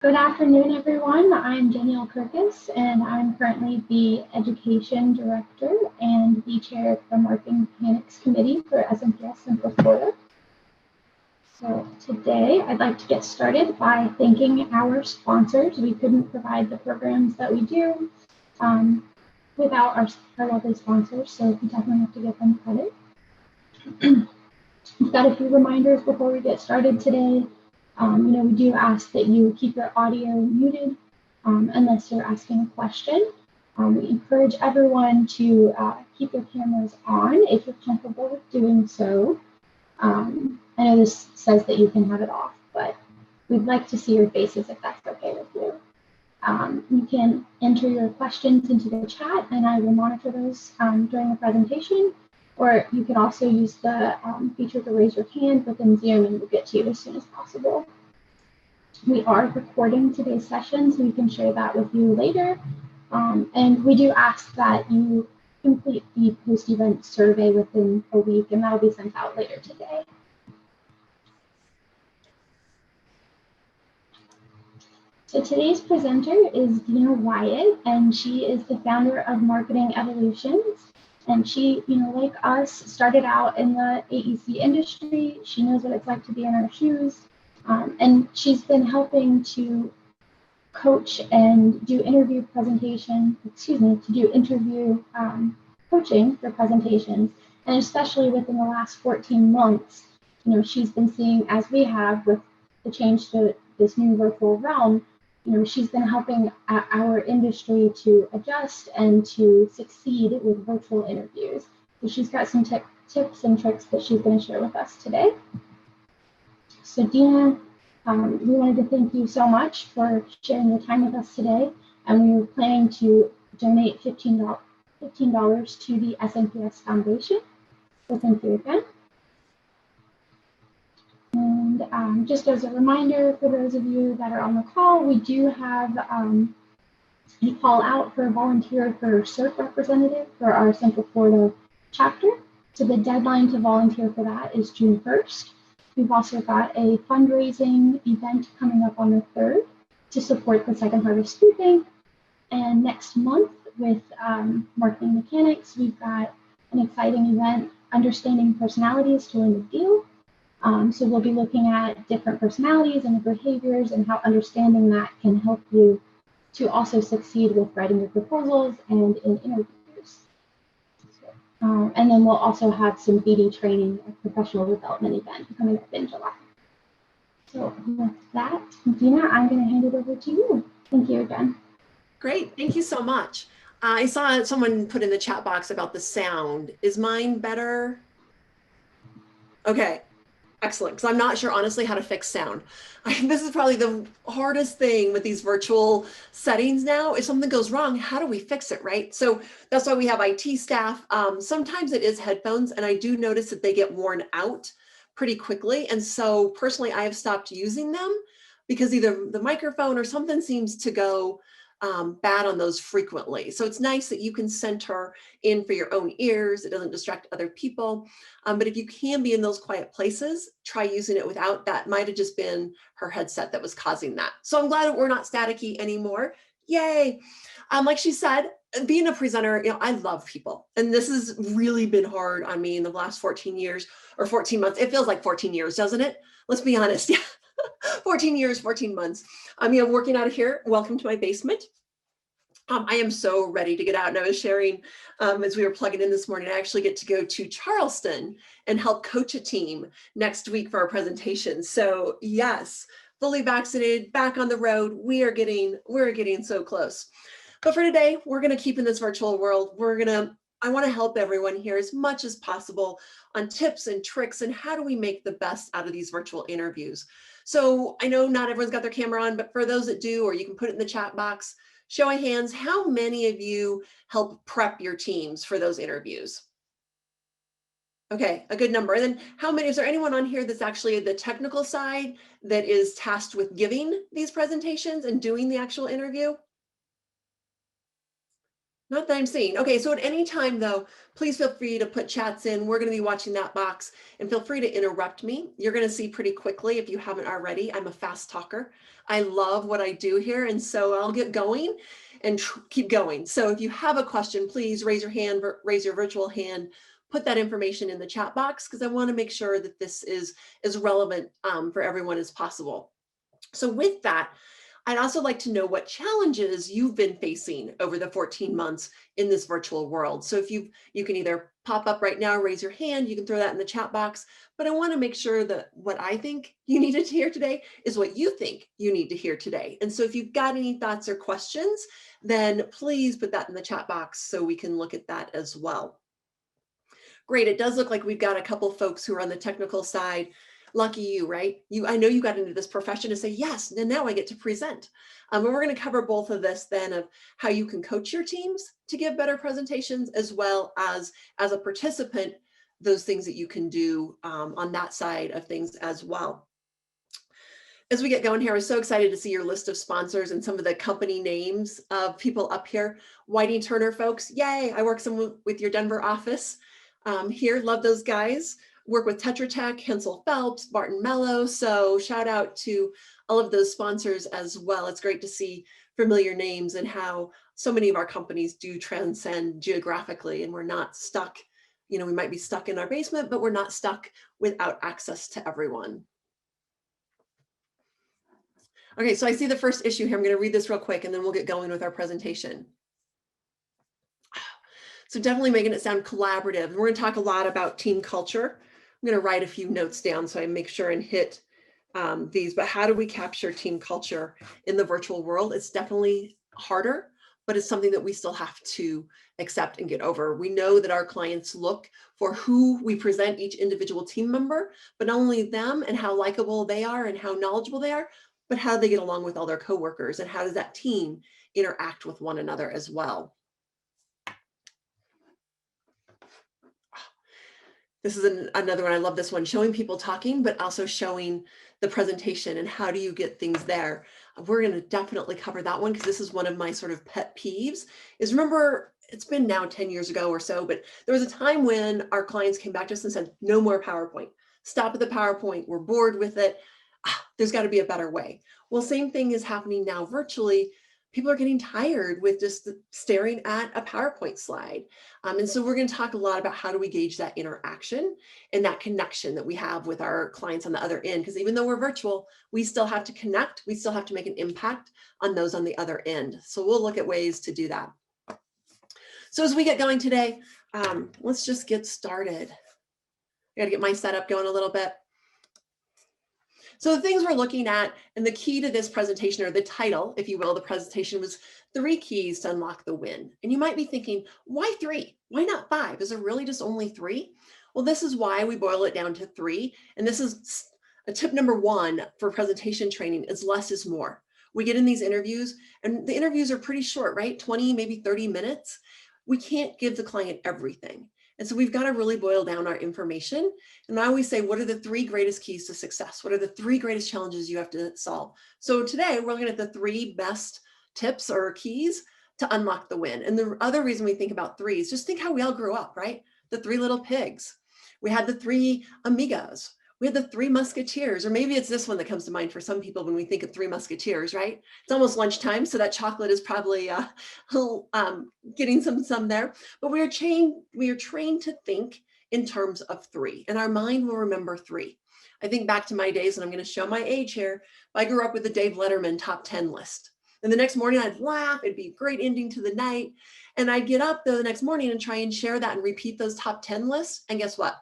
Good afternoon, everyone. I'm Danielle Kirkus, and I'm currently the Education Director and the Chair of the Marketing Mechanics Committee for SMPS Central Florida. So today, I'd like to get started by thanking our sponsors. We couldn't provide the programs that we do without our lovely sponsors, so we definitely have to give them credit. We've got a few reminders before we get started today. We do ask that you keep your audio muted unless you're asking a question. We encourage everyone to keep their cameras on if you're comfortable with doing so. I know this says that you can have it off, but we'd like to see your faces if that's okay with you. You can enter your questions into the chat and I will monitor those during the presentation. Or you can also use the feature to raise your hand within Zoom and we'll get to you as soon as possible. We are recording today's session, so we can share that with you later. And we do ask that you complete the post-event survey within a week, and that will be sent out later today. So today's presenter is Dena Wyatt, and she is the founder of Marketing Evolutions. And she, like us, started out in the AEC industry. She knows what it's like to be in our shoes. And she's been helping to coach and do interview presentation, to do interview coaching for presentations. And especially within the last 14 months, she's been seeing, as we have with the change to this new virtual realm, she's been helping our industry to adjust and to succeed with virtual interviews. So she's got some tips and tricks that she's going to share with us today. So Dena, we wanted to thank you so much for sharing your time with us today. And we were planning to donate $15 to the SMPS Foundation. So thank you again. And just as a reminder for those of you that are on the call, we do have a call out for a volunteer for CERT representative for our Central Florida chapter. So the deadline to volunteer for that is June 1st. We've also got a fundraising event coming up on the 3rd to support the Second Harvest Scooping. And next month with Marketing Mechanics, we've got an exciting event, Understanding Personalities to Win the Deal. So we'll be looking at different personalities and behaviors and how understanding that can help you to also succeed with writing your proposals and in interviews. And then we'll also have some BD training, a professional development event coming up in July. So with that, Dena, I'm going to hand it over to you. Thank you again. Great, thank you so much. I saw someone put in the chat box about the sound. Is mine better? Okay. Excellent, because I'm not sure honestly how to fix sound. This is probably the hardest thing with these virtual settings now. If something goes wrong, how do we fix it, right? So that's why we have IT staff. Sometimes it is headphones, and I do notice that they get worn out pretty quickly. And so personally, I have stopped using them because either the microphone or something seems to go bad on those frequently. So it's nice that you can center in for your own ears. It doesn't distract other people. But if you can be in those quiet places, try using it without. That might have just been her headset that was causing that. So I'm glad that we're not staticky anymore. Yay. Like she said, being a presenter, I love people. And this has really been hard on me in the last 14 years or 14 months. It feels like 14 years, doesn't it? Let's be honest. Yeah. 14 years, 14 months. I'm working out of here. Welcome to my basement. I am so ready to get out. And I was sharing as we were plugging in this morning, I actually get to go to Charleston and help coach a team next week for our presentation. So yes, fully vaccinated, back on the road. We're getting so close. But for today, we're going to keep in this virtual world. I want to help everyone here as much as possible on tips and tricks and how do we make the best out of these virtual interviews. So I know not everyone's got their camera on, but for those that do, or you can put it in the chat box, show of hands, how many of you help prep your teams for those interviews? Okay, a good number. And then how many, is there anyone on here that's actually the technical side that is tasked with giving these presentations and doing the actual interview? Not that I'm seeing. Okay, so at any time though, please feel free to put chats in. We're going to be watching that box, and feel free to interrupt me. You're going to see pretty quickly, if you haven't already, I'm a fast talker. I love what I do here, and so I'll get going and keep going. So if you have a question, please raise your hand, raise your virtual hand, put that information in the chat box, because I want to make sure that this is as relevant for everyone as possible. So with that, I'd also like to know what challenges you've been facing over the 14 months in this virtual world. So if you can either pop up right now, raise your hand, you can throw that in the chat box, but I want to make sure that what I think you needed to hear today is what you think you need to hear today. And so if you've got any thoughts or questions, then please put that in the chat box so we can look at that as well. Great, it does look like we've got a couple folks who are on the technical side. Lucky you, right? I know you got into this profession to say, yes, and now I get to present. And we're going to cover both of this then, of how you can coach your teams to give better presentations, as well as a participant, those things that you can do on that side of things as well. As we get going here, I was so excited to see your list of sponsors and some of the company names of people up here. Whiting Turner folks, yay, I work some with your Denver office here, love those guys. Work with Tetra Tech, Hensel Phelps, Barton Mello. So shout out to all of those sponsors as well. It's great to see familiar names and how so many of our companies do transcend geographically, and we're not stuck. We might be stuck in our basement, but we're not stuck without access to everyone. Okay, so I see the first issue here. I'm going to read this real quick, and then we'll get going with our presentation. So definitely making it sound collaborative. We're going to talk a lot about team culture. I'm going to write a few notes down so I make sure and hit these, but how do we capture team culture in the virtual world? It's definitely harder, but it's something that we still have to accept and get over. We know that our clients look for who we present each individual team member, but not only them and how likable they are and how knowledgeable they are, but how they get along with all their coworkers, and how does that team interact with one another as well. This is another one. I love this one, showing people talking, but also showing the presentation and how do you get things there. We're going to definitely cover that one, because this is one of my sort of pet peeves. Is, remember, it's been now 10 years ago or so, but there was a time when our clients came back to us and said, no more PowerPoint. Stop at the PowerPoint. We're bored with it. There's got to be a better way. Well, same thing is happening now virtually. People are getting tired with just staring at a PowerPoint slide. And so we're going to talk a lot about how do we gauge that interaction and that connection that we have with our clients on the other end. Because even though we're virtual, we still have to connect. We still have to make an impact on those on the other end. So we'll look at ways to do that. So as we get going today, let's just get started. I got to get my setup going a little bit. So the things we're looking at, and the key to this presentation, or the title, if you will, the presentation, was 3 keys to unlock the win. And you might be thinking, why 3? Why not 5? Is there really just only 3? Well, this is why we boil it down to 3. And this is a tip number 1 for presentation training: is less is more. We get in these interviews, and the interviews are pretty short, right? 20, maybe 30 minutes. We can't give the client everything. And so we've got to really boil down our information. And I always say, what are the 3 greatest keys to success? What are the 3 greatest challenges you have to solve? So today we're looking at the 3 best tips or keys to unlock the win. And the other reason we think about 3 is just think how we all grew up, right? The 3 little pigs. We had the 3 amigos. We had the 3 musketeers, or maybe it's this one that comes to mind for some people when we think of 3 musketeers, right? It's almost lunchtime, so that chocolate is probably getting some there. But we are trained to think in terms of 3, and our mind will remember 3. I think back to my days, and I'm going to show my age here. I grew up with the Dave Letterman top 10 list. And the next morning I'd laugh, it'd be a great ending to the night. And I'd get up the next morning and try and share that and repeat those top 10 lists. And guess what?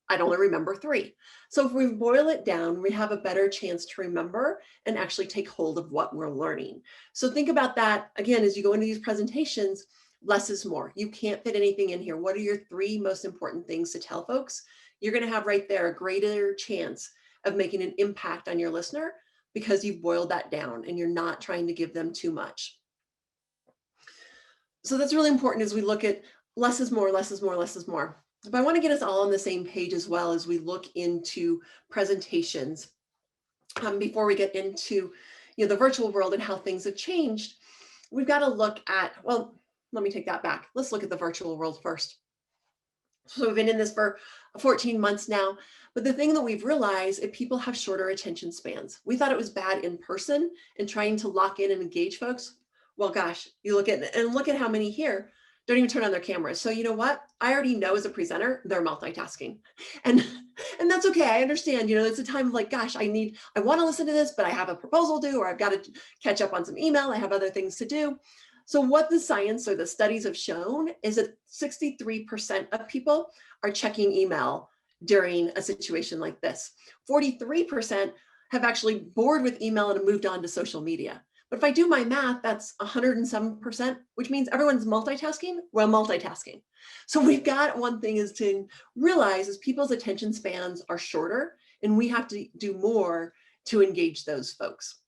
I'd only remember 3. So if we boil it down, we have a better chance to remember and actually take hold of what we're learning. So think about that again, as you go into these presentations. Less is more. You can't fit anything in here. What are your 3 most important things to tell folks? You're going to have right there a greater chance of making an impact on your listener, because you've boiled that down and you're not trying to give them too much. So that's really important as we look at less is more, less is more, less is more. But I want to get us all on the same page as well as we look into presentations. Before we get into the virtual world and how things have changed, we've got to look at, well, let me take that back. Let's look at the virtual world first. So we've been in this for 14 months now, but the thing that we've realized is people have shorter attention spans. We thought it was bad in person and trying to lock in and engage folks. Well, gosh, you look at how many here don't even turn on their cameras. So you know what? I already know as a presenter, they're multitasking. And that's okay. I understand, it's a time of like, gosh, I want to listen to this, but I have a proposal due, or I've got to catch up on some email. I have other things to do. So what the science or the studies have shown is that 63% of people are checking email during a situation like this. 43% have actually bored with email and moved on to social media. But if I do my math, that's 107%, which means everyone's multitasking. Well, multitasking. So we've got one thing is to realize is people's attention spans are shorter, and we have to do more to engage those folks.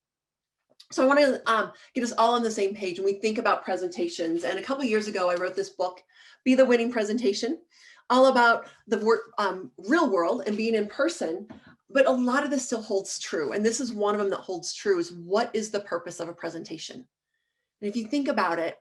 So I want to get us all on the same page when we think about presentations. And a couple of years ago, I wrote this book, Be the Winning Presentation, all about the real world and being in person. But a lot of this still holds true. And this is one of them that holds true is what is the purpose of a presentation? And if you think about it,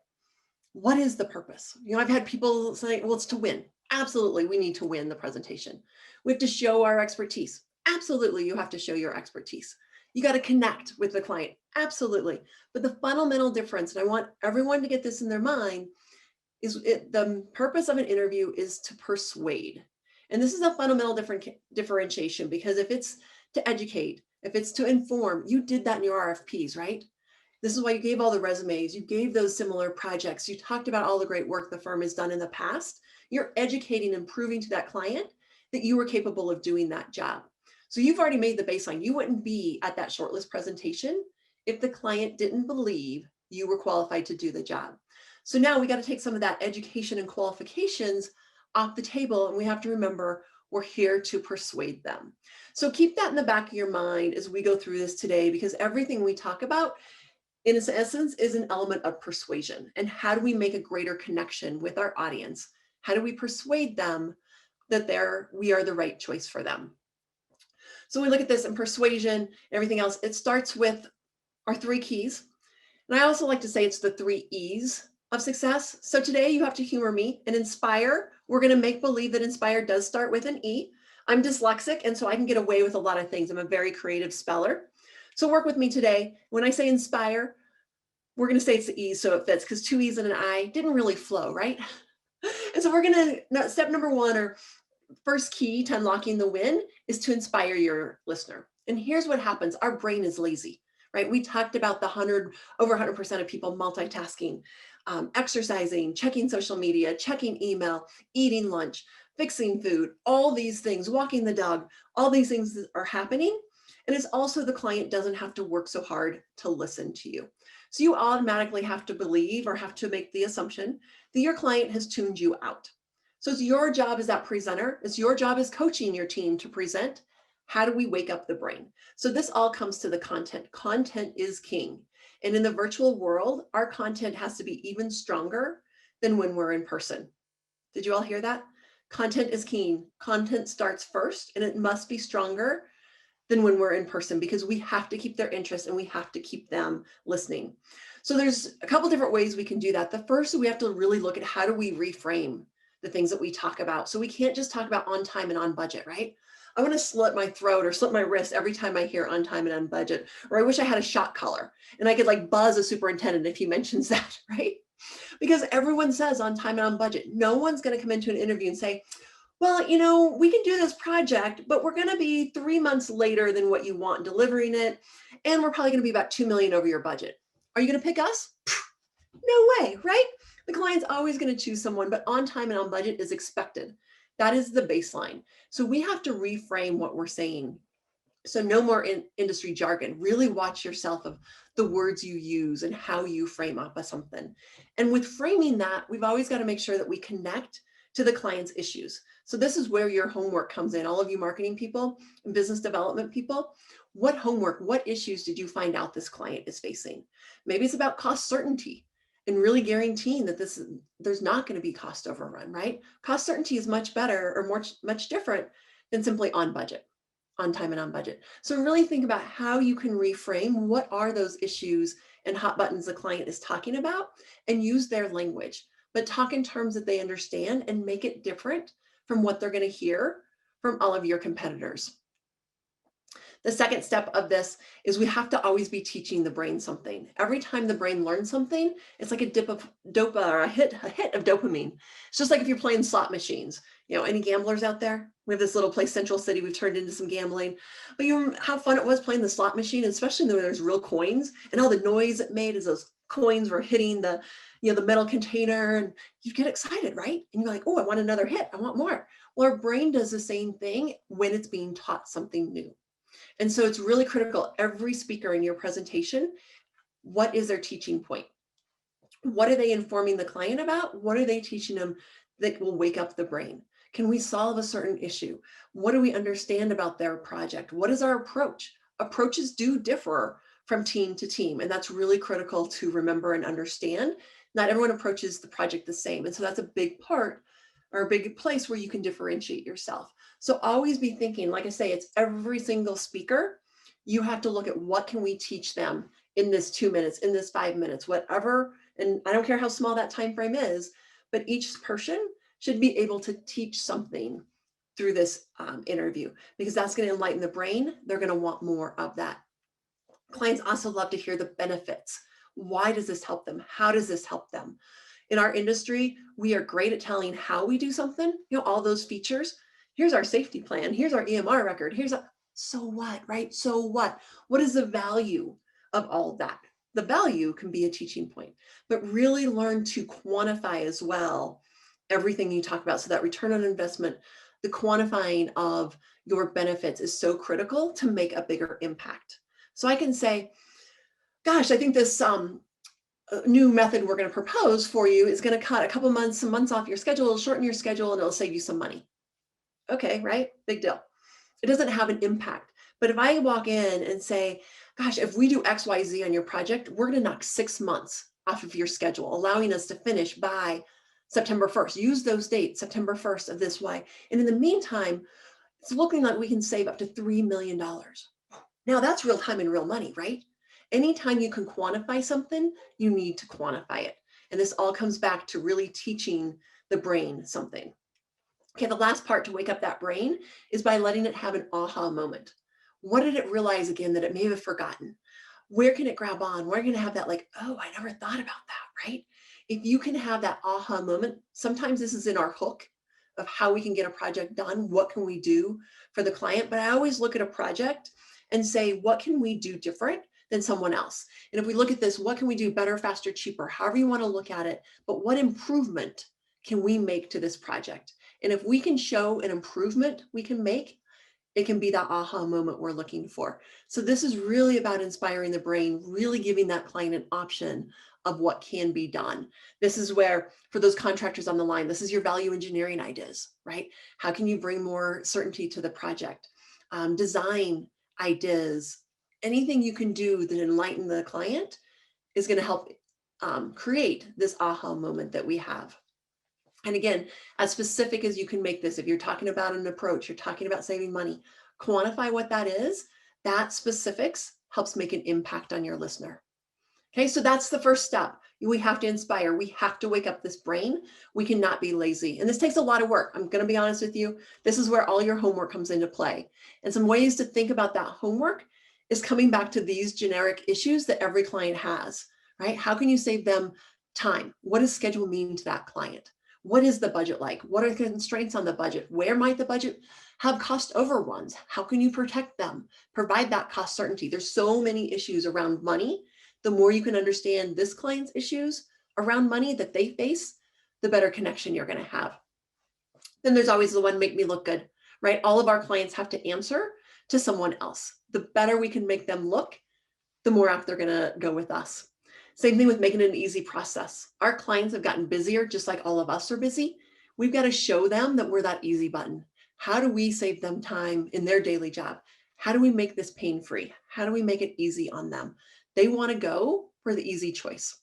what is the purpose? I've had people say, well, it's to win. Absolutely, we need to win the presentation. We have to show our expertise. Absolutely, you have to show your expertise. You got to connect with the client. Absolutely. But the fundamental difference, and I want everyone to get this in their mind, is the purpose of an interview is to persuade. And this is a fundamental differentiation, because if it's to educate, if it's to inform, you did that in your RFPs, right? This is why you gave all the resumes, you gave those similar projects, you talked about all the great work the firm has done in the past. You're educating and proving to that client that you were capable of doing that job. So you've already made the baseline. You wouldn't be at that shortlist presentation if the client didn't believe you were qualified to do the job. So now we got to take some of that education and qualifications off the table, and we have to remember we're here to persuade them. So keep that in the back of your mind as we go through this today, because everything we talk about in its essence is an element of persuasion. And how do we make a greater connection with our audience? How do we persuade them that we are the right choice for them? So we look at this in persuasion and everything else. It starts with our 3 keys. And I also like to say it's the 3 E's of success. So today you have to humor me and inspire. We're going to make believe that inspire does start with an E. I'm dyslexic, and so I can get away with a lot of things. I'm a very creative speller. So work with me today. When I say inspire, we're going to say it's the E so it fits, because 2 E's and an I didn't really flow, right? And so we're going to, step number 1 or first key to unlocking the win is to inspire your listener. And here's what happens. Our brain is lazy, right? We talked about the over 100% of people multitasking, exercising, checking social media, checking email, eating lunch, fixing food, all these things, walking the dog, all these things that are happening. And it's also the client doesn't have to work so hard to listen to you. So you automatically have to believe or have to make the assumption that your client has tuned you out. So it's your job as that presenter. It's your job as coaching your team to present. How do we wake up the brain? So this all comes to the content. Content is king. And in the virtual world, our content has to be even stronger than when we're in person. Did you all hear that? Content is king. Content starts first, and it must be stronger than when we're in person, because we have to keep their interest and we have to keep them listening. So there's a couple different ways we can do that. The first, we have to really look at how do we reframe the things that we talk about. So we can't just talk about on time and on budget, right? I want to slit my throat or slit my wrist every time I hear on time and on budget, or I wish I had a shot collar and I could like buzz a superintendent if he mentions that, right? Because everyone says on time and on budget. No one's going to come into an interview and say, well, we can do this project, but we're going to be 3 months later than what you want delivering it. And we're probably going to be about 2 million over your budget. Are you going to pick us? No way, right? The client's always going to choose someone, but on time and on budget is expected. That is the baseline. So we have to reframe what we're saying. So no more industry jargon. Really watch yourself of the words you use and how you frame up something. And with framing that, we've always got to make sure that we connect to the client's issues. So this is where your homework comes in. All of you marketing people and business development people, what homework, what issues did you find out this client is facing? Maybe it's about cost certainty and really guaranteeing that there's not going to be cost overrun, right? Cost certainty is much better or much different than simply on budget, on time and on budget. So really think about how you can reframe what are those issues and hot buttons the client is talking about and use their language. but talk in terms that they understand and make it different from what they're going to hear from all of your competitors. The second step of this is we have to always be teaching the brain something. Every time the brain learns something, it's like a dip of dopa or a hit of dopamine. It's just like if you're playing slot machines. You know, any gamblers out there? We have this little place, Central City, we've turned into some gambling. But you remember how fun it was playing the slot machine, especially when there's real coins and all the noise it made as those coins were hitting the, the metal container, and you get excited, right? And you're like, oh, I want another hit. I want more. Well, our brain does the same thing when it's being taught something new. And so it's really critical. Every speaker in your presentation, what is their teaching point? What are they informing the client about? What are they teaching them that will wake up the brain? Can we solve a certain issue? What do we understand about their project? What is our approach? Approaches do differ from team to team, and that's really critical to remember and understand. Not everyone approaches the project the same, and so that's a big part or a big place where you can differentiate yourself. So always be thinking, like I say, it's every single speaker. You have to look at what can we teach them in this 2 minutes, in this 5 minutes, whatever. And I don't care how small that time frame is, but each person should be able to teach something through this interview, because that's going to enlighten the brain. They're going to want more of that. Clients also love to hear the benefits. Why does this help them? How does this help them? In our industry, we are great at telling how we do something, all those features. Here's our safety plan. Here's our EMR record. So what, right? So what? What is the value of all of that? The value can be a teaching point, but really learn to quantify as well everything you talk about. So that return on investment, the quantifying of your benefits is so critical to make a bigger impact. So I can say, gosh, I think this new method we're going to propose for you is going to cut a couple months, some months off your schedule, it'll shorten your schedule, and it'll save you some money. Okay, right? Big deal. It doesn't have an impact. But if I walk in and say, gosh, if we do X, Y, Z on your project, we're going to knock 6 months off of your schedule, allowing us to finish by September 1st. Use those dates, September 1st of this Y. And in the meantime, it's looking like we can save up to $3 million. Now that's real time and real money, right? Anytime you can quantify something, you need to quantify it. And this all comes back to really teaching the brain something. Okay, the last part to wake up that brain is by letting it have an aha moment. What did it realize again that it may have forgotten? Where can it grab on? Where can it have that like, oh, I never thought about that, right? If you can have that aha moment, sometimes this is in our hook of how we can get a project done. What can we do for the client? But I always look at a project and say, what can we do different than someone else? And if we look at this, what can we do better, faster, cheaper, however you want to look at it, but what improvement can we make to this project? And if we can show an improvement we can make, it can be that aha moment we're looking for. So this is really about inspiring the brain, really giving that client an option of what can be done. This is where, for those contractors on the line, this is your value engineering ideas, right? How can you bring more certainty to the project? Design ideas, anything you can do that enlighten the client is going to help create this aha moment that we have. And again, as specific as you can make this, if you're talking about an approach, you're talking about saving money, quantify what that is. That specifics helps make an impact on your listener. Okay, so that's the first step. We have to inspire. We have to wake up this brain. We cannot be lazy. And this takes a lot of work. I'm going to be honest with you. This is where all your homework comes into play. And some ways to think about that homework is coming back to these generic issues that every client has, right? How can you save them time? What does schedule mean to that client? What is the budget like? What are the constraints on the budget? Where might the budget have cost overruns? How can you protect them? Provide that cost certainty. There's so many issues around money. The more you can understand this client's issues around money that they face, the better connection you're going to have. Then there's always the one, make me look good, right? All of our clients have to answer to someone else. The better we can make them look, the more apt they're going to go with us. Same thing with making it an easy process. Our clients have gotten busier, just like all of us are busy. We've got to show them that we're that easy button. How do we save them time in their daily job? How do we make this pain-free? How do we make it easy on them? They want to go for the easy choice.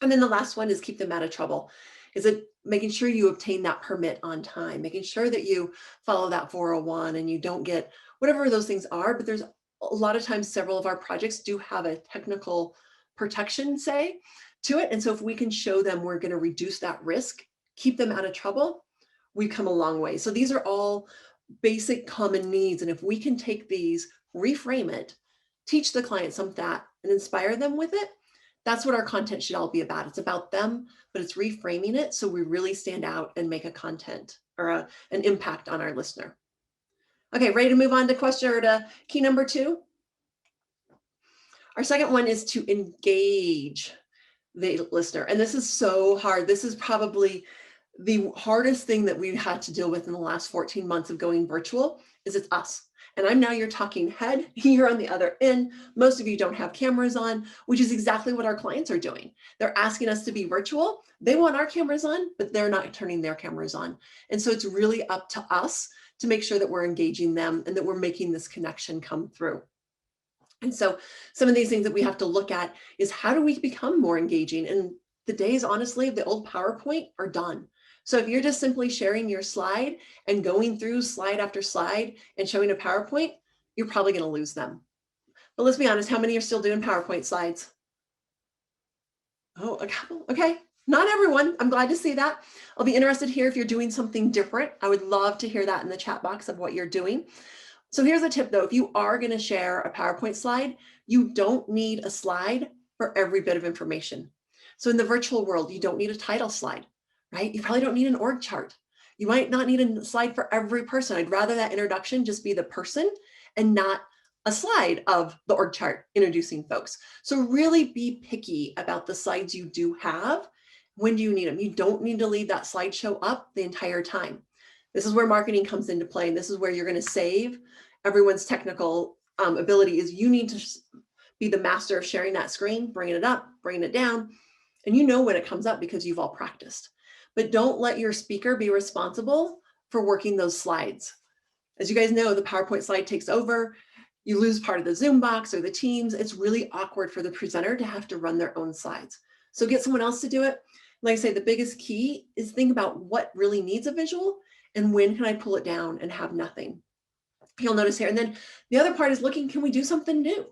And then the last one is keep them out of trouble. Is it making sure you obtain that permit on time, making sure that you follow that 401 and you don't get whatever those things are. But there's a lot of times several of our projects do have a technical protection, say, to it. And so if we can show them we're going to reduce that risk, keep them out of trouble, we come a long way. So these are all basic common needs. And if we can take these, reframe it, teach the client some of that, and inspire them with it, that's what our content should all be about. It's about them, but it's reframing it so we really stand out and make a content or an impact on our listener. Okay, ready to move on to question or to key number 2? Our second one is to engage the listener. And this is so hard. This is probably the hardest thing that we've had to deal with in the last 14 months of going virtual is it's us. And I'm now your talking head here on the other end. Most of you don't have cameras on, which is exactly what our clients are doing. They're asking us to be virtual. They want our cameras on, but they're not turning their cameras on. And so it's really up to us to make sure that we're engaging them and that we're making this connection come through. And so some of these things that we have to look at is how do we become more engaging? And the days, honestly, of the old PowerPoint are done. So if you're just simply sharing your slide and going through slide after slide and showing a PowerPoint, you're probably going to lose them. But let's be honest, how many are still doing PowerPoint slides? Oh, a couple. Okay. Not everyone. I'm glad to see that. I'll be interested here if you're doing something different. I would love to hear that in the chat box of what you're doing. So here's a tip though. If you are going to share a PowerPoint slide, you don't need a slide for every bit of information. So in the virtual world, you don't need a title slide, right? You probably don't need an org chart. You might not need a slide for every person. I'd rather that introduction just be the person and not a slide of the org chart introducing folks. So really be picky about the slides you do have. When do you need them? You don't need to leave that slideshow up the entire time. This is where marketing comes into play. And this is where you're going to save everyone's technical ability is you need to be the master of sharing that screen, bringing it up, bringing it down. And you know when it comes up because you've all practiced. But don't let your speaker be responsible for working those slides. As you guys know, the PowerPoint slide takes over. You lose part of the Zoom box or the Teams. It's really awkward for the presenter to have to run their own slides. So get someone else to do it. Like I say, the biggest key is think about what really needs a visual and when can I pull it down and have nothing. You'll notice here. And then the other part is looking, can we do something new?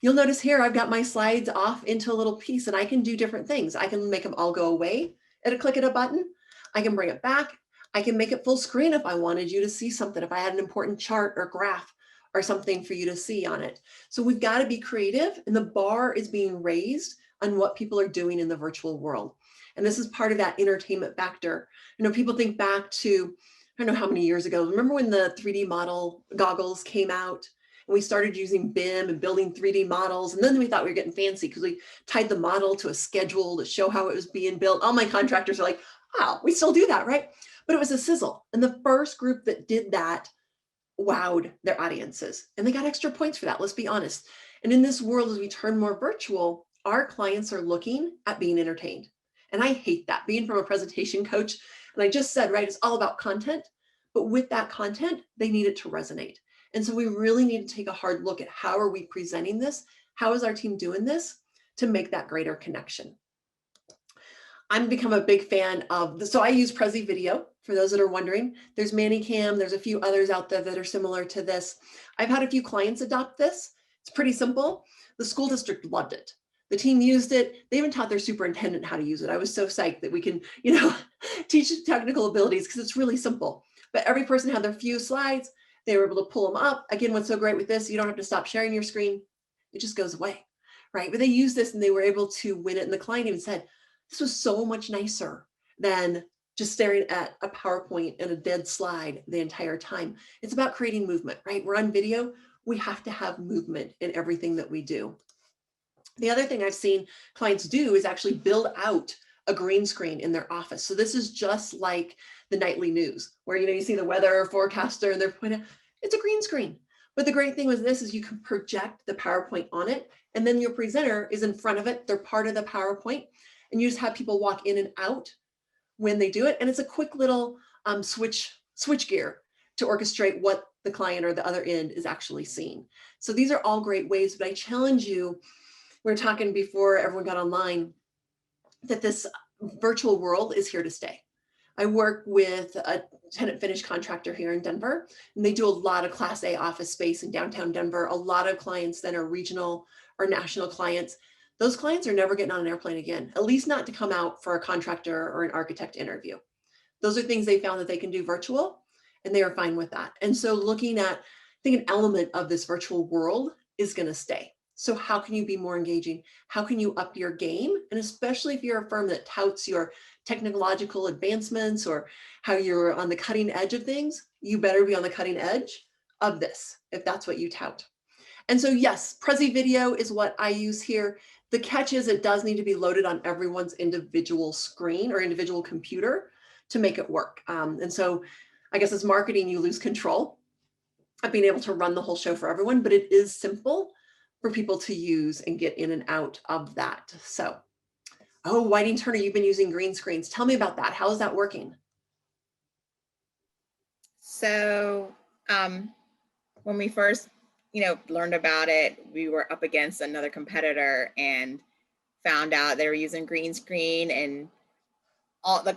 You'll notice here, I've got my slides off into a little piece and I can do different things. I can make them all go away at a click of a button. I can bring it back. I can make it full screen if I wanted you to see something, if I had an important chart or graph or something for you to see on it. So we've got to be creative and the bar is being raised on what people are doing in the virtual world. And this is part of that entertainment factor. You know, people think back to, I don't know how many years ago, remember when the 3D model goggles came out and we started using BIM and building 3D models. And then we thought we were getting fancy because we tied the model to a schedule to show how it was being built. All my contractors are like, wow, we still do that, right? But it was a sizzle. And the first group that did that wowed their audiences. And they got extra points for that, let's be honest. And in this world, as we turn more virtual, our clients are looking at being entertained. And I hate that, being from a presentation coach. And I just said, right, it's all about content. But with that content, they need it to resonate. And so we really need to take a hard look at how are we presenting this? How is our team doing this to make that greater connection? I've become a big fan of so I use Prezi Video. For those that are wondering, there's ManyCam, there's a few others out there that are similar to this. I've had a few clients adopt this. It's pretty simple. The school district loved it. The team used it. They even taught their superintendent how to use it. I was so psyched that we can, teach technical abilities because it's really simple. But every person had their few slides. They were able to pull them up. Again, what's so great with this, you don't have to stop sharing your screen. It just goes away, right? But they used this and they were able to win it. And the client even said, this was so much nicer than just staring at a PowerPoint and a dead slide the entire time. It's about creating movement, right? We're on video. We have to have movement in everything that we do. The other thing I've seen clients do is actually build out a green screen in their office. So this is just like the nightly news where, you see the weather forecaster and they're pointing, it's a green screen. But the great thing with this is you can project the PowerPoint on it and then your presenter is in front of it. They're part of the PowerPoint and you just have people walk in and out when they do it. And it's a quick little switch gear to orchestrate what the client or the other end is actually seeing. So these are all great ways, but I challenge you, we were talking before everyone got online, that this virtual world is here to stay. I work with a tenant finish contractor here in Denver, and they do a lot of Class A office space in downtown Denver. A lot of clients then are regional or national clients. those clients are never getting on an airplane again, at least not to come out for a contractor or an architect interview. Those are things they found that they can do virtual, and they are fine with that. And so looking at, I think an element of this virtual world is going to stay. So how can you be more engaging? How can you up your game? And especially if you're a firm that touts your technological advancements or how you're on the cutting edge of things, you better be on the cutting edge of this, if that's what you tout. And so yes, Prezi Video is what I use here. The catch is it does need to be loaded on everyone's individual screen or individual computer to make it work. And so I guess as marketing, you lose control of being able to run the whole show for everyone, but it is simple for people to use and get in and out of that. So, oh, Whiting Turner, you've been using green screens. Tell me about that. How is that working? So when we first, learned about it, we were up against another competitor and found out they were using green screen and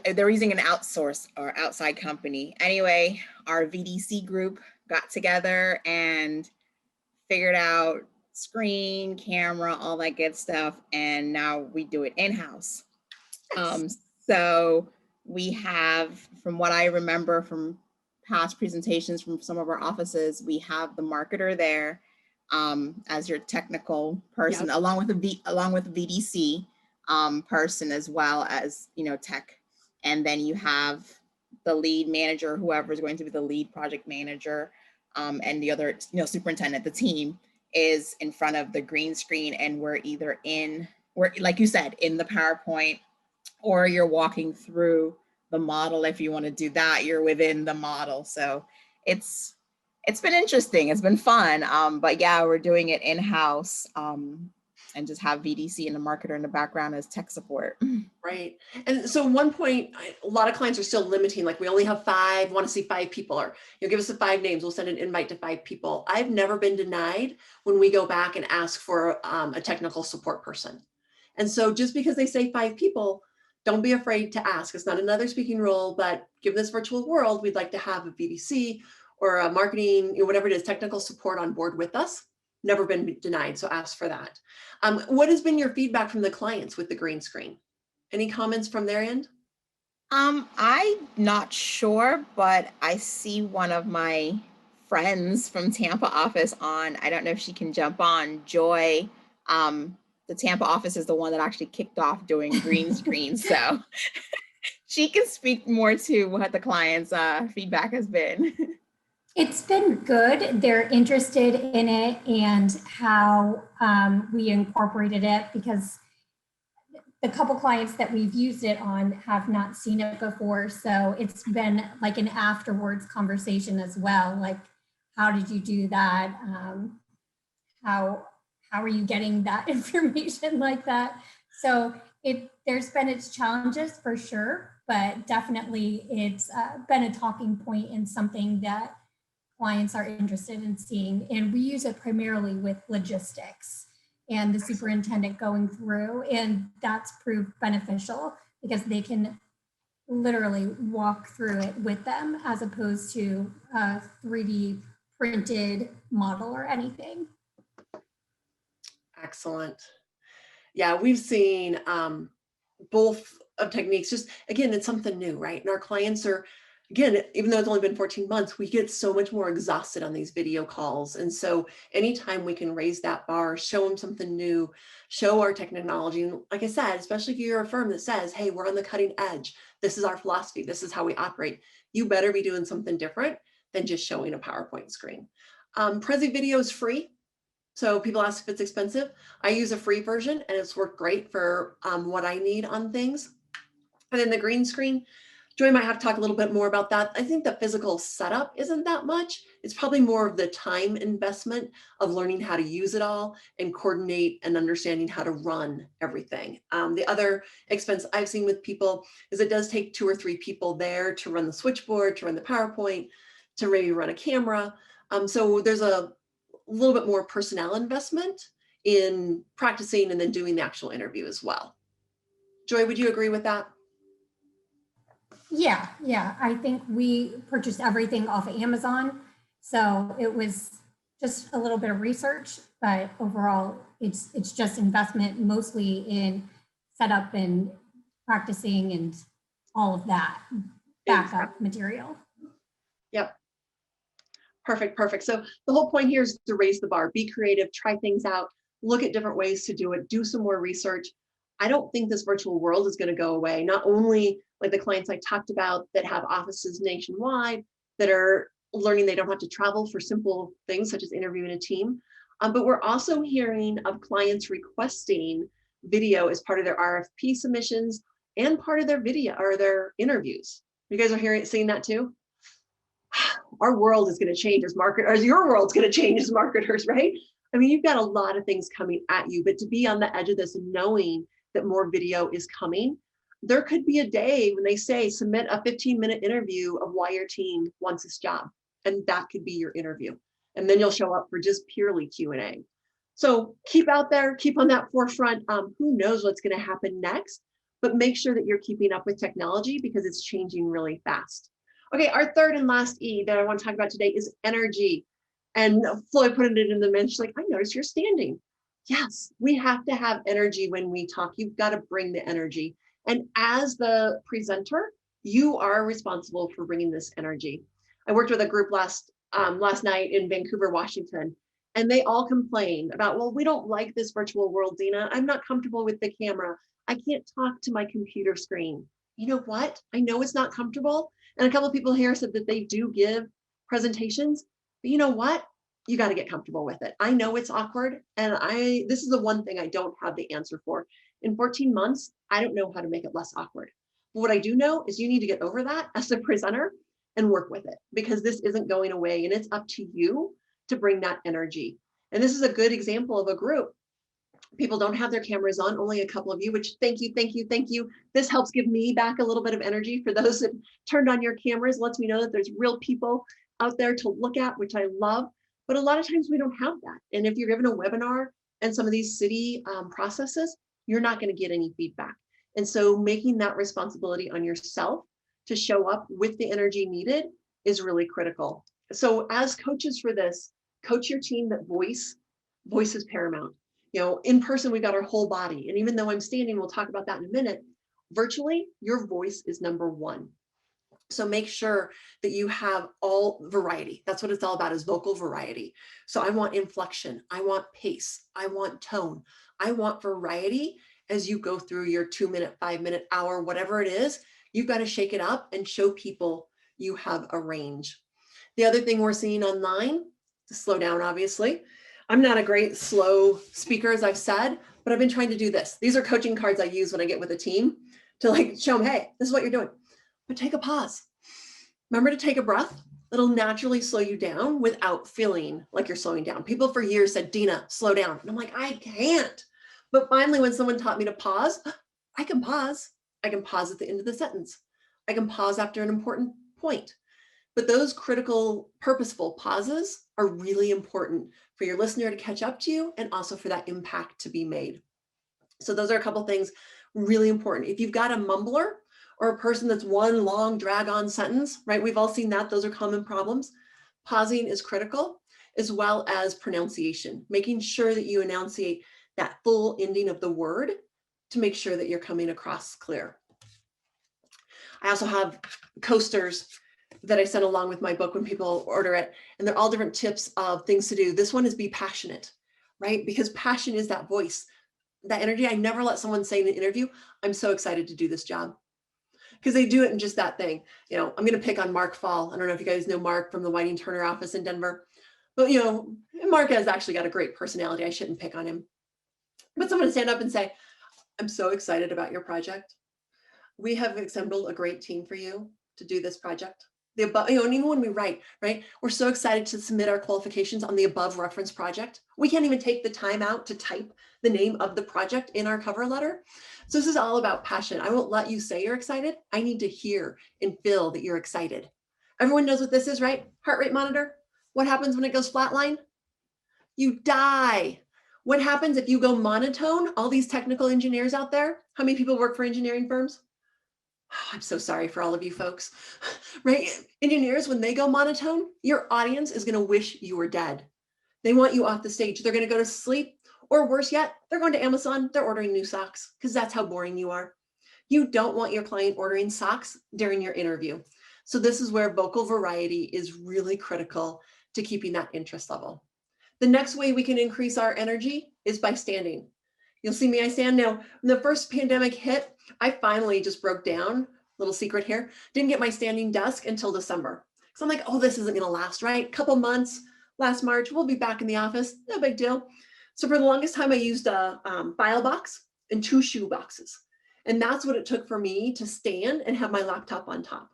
they were using an outsource or outside company. Anyway, our VDC group got together and figured out screen, camera, all that good stuff. And now we do it in-house. So we have, from what I remember from past presentations from some of our offices, we have the marketer there as your technical person, yep, along with the VDC person, as well as tech. And then you have the lead manager, whoever is going to be the lead project manager, and the other superintendent. The team is in front of the green screen, and we're like you said, in the PowerPoint, or you're walking through the model. If you want to do that, you're within the model. So it's been interesting. It's been fun. But yeah, we're doing it in-house and just have VDC and the marketer in the background as tech support. Right. And so one point, a lot of clients are still limiting, like we only have 5, want to see 5 people, or give us the 5 names, we'll send an invite to 5 people. I've never been denied when we go back and ask for a technical support person. And so just because they say 5 people, don't be afraid to ask. It's not another speaking role, but given this virtual world, we'd like to have a VDC or a marketing, whatever it is, technical support on board with us. Never been denied, so ask for that. What has been your feedback from the clients with the green screen? Any comments from their end? I'm not sure, but I see one of my friends from Tampa office on. I don't know if she can jump on. Joy. The Tampa office is the one that actually kicked off doing green screen, so she can speak more to what the client's feedback has been. It's been good. They're interested in it and how we incorporated it, because the couple clients that we've used it on have not seen it before. So it's been like an afterwards conversation as well. Like, how did you do that? How are you getting that information like that? So there's been its challenges for sure, but definitely it's been a talking point and something that clients are interested in seeing. And we use it primarily with logistics and the superintendent going through, and that's proved beneficial because they can literally walk through it with them as opposed to a 3D printed model or anything. Excellent. Yeah, we've seen both of techniques. Just again, it's something new, right? And our clients are, again, even though it's only been 14 months, we get so much more exhausted on these video calls. And so anytime we can raise that bar, show them something new, show our technology. And like I said, especially if you're a firm that says, hey, we're on the cutting edge, this is our philosophy, this is how we operate, you better be doing something different than just showing a PowerPoint screen. Prezi Video is free. So people ask if it's expensive. I use a free version and it's worked great for what I need on things. And then the green screen, Joy might have to talk a little bit more about that. I think the physical setup isn't that much. It's probably more of the time investment of learning how to use it all and coordinate and understanding how to run everything. The other expense I've seen with people is it does take 2 or 3 people there to run the switchboard, to run the PowerPoint, to maybe run a camera. So there's a little bit more personnel investment in practicing and then doing the actual interview as well. Joy, would you agree with that? Yeah. I think we purchased everything off of Amazon. So it was just a little bit of research, but overall it's just investment mostly in setup and practicing and all of that backup material. Yep. Perfect, perfect. So the whole point here is to raise the bar, be creative, try things out, look at different ways to do it, do some more research. I don't think this virtual world is going to go away. Not only like the clients I talked about that have offices nationwide that are learning they don't have to travel for simple things such as interviewing a team, but we're also hearing of clients requesting video as part of their RFP submissions and part of their video or their interviews. You guys are seeing that too? Our world is going to change as marketers, your world's going to change as marketers, right? I mean, you've got a lot of things coming at you, but to be on the edge of this and knowing that more video is coming, there could be a day when they say, submit a 15-minute interview of why your team wants this job. And that could be your interview. And then you'll show up for just purely Q&A. So keep out there, keep on that forefront. Who knows what's going to happen next, but make sure that you're keeping up with technology because it's changing really fast. Okay, our third and last E that I want to talk about today is energy. And Floyd put it in the mention, like, I noticed you're standing. Yes, we have to have energy when we talk. You've got to bring the energy. And as the presenter, you are responsible for bringing this energy. I worked with a group last night in Vancouver, Washington, and they all complained about, well, we don't like this virtual world, Dena. I'm not comfortable with the camera. I can't talk to my computer screen. You know what? I know it's not comfortable. And a couple of people here said that they do give presentations, but you know what? You got to get comfortable with it. I know it's awkward. And this is the one thing I don't have the answer for. In 14 months, I don't know how to make it less awkward. But what I do know is you need to get over that as a presenter and work with it because this isn't going away and it's up to you to bring that energy. And this is a good example of a group. People don't have their cameras on, only a couple of you, which thank you, thank you, thank you. This helps give me back a little bit of energy. For those that turned on your cameras, lets me know that there's real people out there to look at, which I love. But a lot of times we don't have that. And if you're given a webinar and some of these city processes, you're not going to get any feedback. And so making that responsibility on yourself to show up with the energy needed is really critical. So as coaches for this, coach your team that voice is paramount. You know, in person, we've got our whole body. And even though I'm standing, we'll talk about that in a minute, virtually, your voice is number one. So make sure that you have all variety. That's what it's all about, is vocal variety. So I want inflection. I want pace. I want tone. I want variety as you go through your 2-minute, 5-minute, hour, whatever it is. You've got to shake it up and show people you have a range. The other thing we're seeing online, to slow down, obviously. I'm not a great slow speaker, as I've said, but I've been trying to do this. These are coaching cards I use when I get with a team to like show them, hey, this is what you're doing. But take a pause. Remember to take a breath. It'll naturally slow you down without feeling like you're slowing down. People for years said, Dena, slow down. And I'm like, I can't. But finally, when someone taught me to pause, I can pause. I can pause at the end of the sentence. I can pause after an important point. But those critical, purposeful pauses are really important for your listener to catch up to you and also for that impact to be made. So those are a couple things really important. If you've got a mumbler or a person that's one long drag-on sentence, right? We've all seen that. Those are common problems. Pausing is critical, as well as pronunciation, making sure that you enunciate that full ending of the word to make sure that you're coming across clear. I also have coasters that I sent along with my book when people order it, and they're all different tips of things to do. This one is be passionate, right? Because passion is that voice, that energy. I never let someone say in an interview, I'm so excited to do this job, because they do it in just that thing. You know, I'm going to pick on Mark Fall. I don't know if you guys know Mark from the Whiting Turner office in Denver, but you know, Mark has actually got a great personality. I shouldn't pick on him, but someone stand up and say, I'm so excited about your project. We have assembled a great team for you to do this project. The above, you know, and even when we write, right, we're so excited to submit our qualifications on the above reference project. We can't even take the time out to type the name of the project in our cover letter. So this is all about passion. I won't let you say you're excited. I need to hear and feel that you're excited. Everyone knows what this is, right? Heart rate monitor. What happens when it goes flatline? You die. What happens if you go monotone? All these technical engineers out there, how many people work for engineering firms? Oh, I'm so sorry for all of you folks, right? Engineers, when they go monotone, your audience is going to wish you were dead. They want you off the stage. They're going to go to sleep, Or worse yet, they're going to Amazon, they're ordering new socks because that's how boring you are. You don't want your client ordering socks during your interview. So this is where vocal variety is really critical to keeping that interest level. The next way we can increase our energy is by standing. You'll see me, I stand now. When the first pandemic hit, I finally just broke down, little secret here, didn't get my standing desk until December. So I'm like, oh, this isn't gonna last, right? Couple months, last March, we'll be back in the office, no big deal. So for the longest time, I used a file box and 2 shoe boxes. And that's what it took for me to stand and have my laptop on top.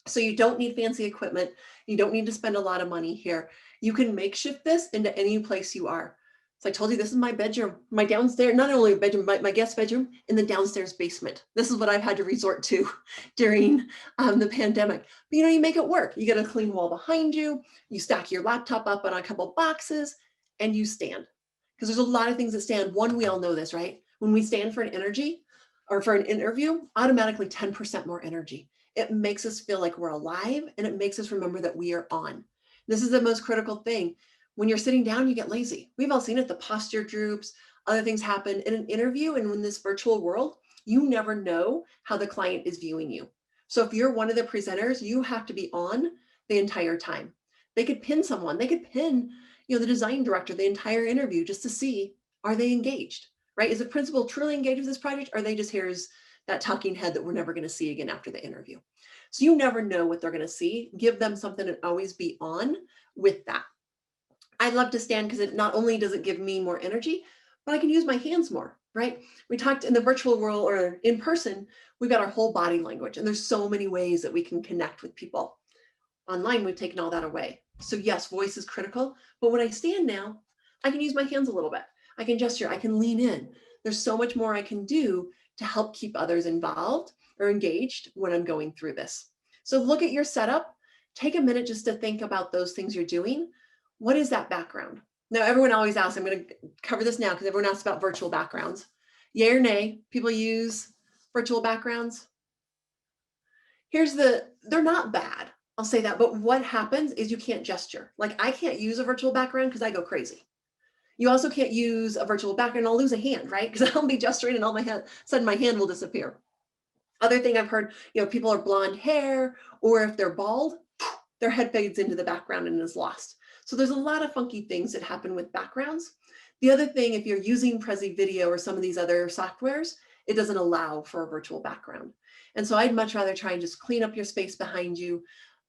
So you don't need fancy equipment. You don't need to spend a lot of money here. You can makeshift this into any place you are. So I told you, this is my bedroom, my downstairs, not only bedroom, my guest bedroom in the downstairs basement. This is what I've had to resort to during the pandemic. But you make it work. You get a clean wall behind you, you stack your laptop up on a couple boxes, and you stand. Because there's a lot of things that stand. One, we all know this, right? When we stand for an interview, automatically 10% more energy. It makes us feel like we're alive, and it makes us remember that we are on. This is the most critical thing. When you're sitting down, you get lazy. We've all seen it, the posture droops, other things happen in an interview, and in this virtual world, you never know how the client is viewing you. So if you're one of the presenters, you have to be on the entire time. They could pin someone, they could pin the design director the entire interview just to see, are they engaged, right? Is the principal truly engaged with this project? Or are they just here's that talking head that we're never going to see again after the interview? So you never know what they're going to see. Give them something and always be on with that. I love to stand because it not only does it give me more energy, but I can use my hands more, right? We talked in the virtual world or in person, we've got our whole body language, and there's so many ways that we can connect with people. Online, we've taken all that away. So yes, voice is critical, but when I stand now, I can use my hands a little bit. I can gesture, I can lean in. There's so much more I can do to help keep others involved or engaged when I'm going through this. So look at your setup, take a minute just to think about those things you're doing. What is that background? Now, everyone always asks, I'm going to cover this now because everyone asks about virtual backgrounds. Yay or nay, people use virtual backgrounds? They're not bad. I'll say that, but what happens is you can't gesture. Like I can't use a virtual background because I go crazy. You also can't use a virtual background, I'll lose a hand, right? Because I'll be gesturing and all my hand, sudden my hand will disappear. Other thing I've heard, people are blonde hair, or if they're bald, their head fades into the background and is lost. So there's a lot of funky things that happen with backgrounds. The other thing, if you're using Prezi Video or some of these other softwares, it doesn't allow for a virtual background. And so I'd much rather try and just clean up your space behind you.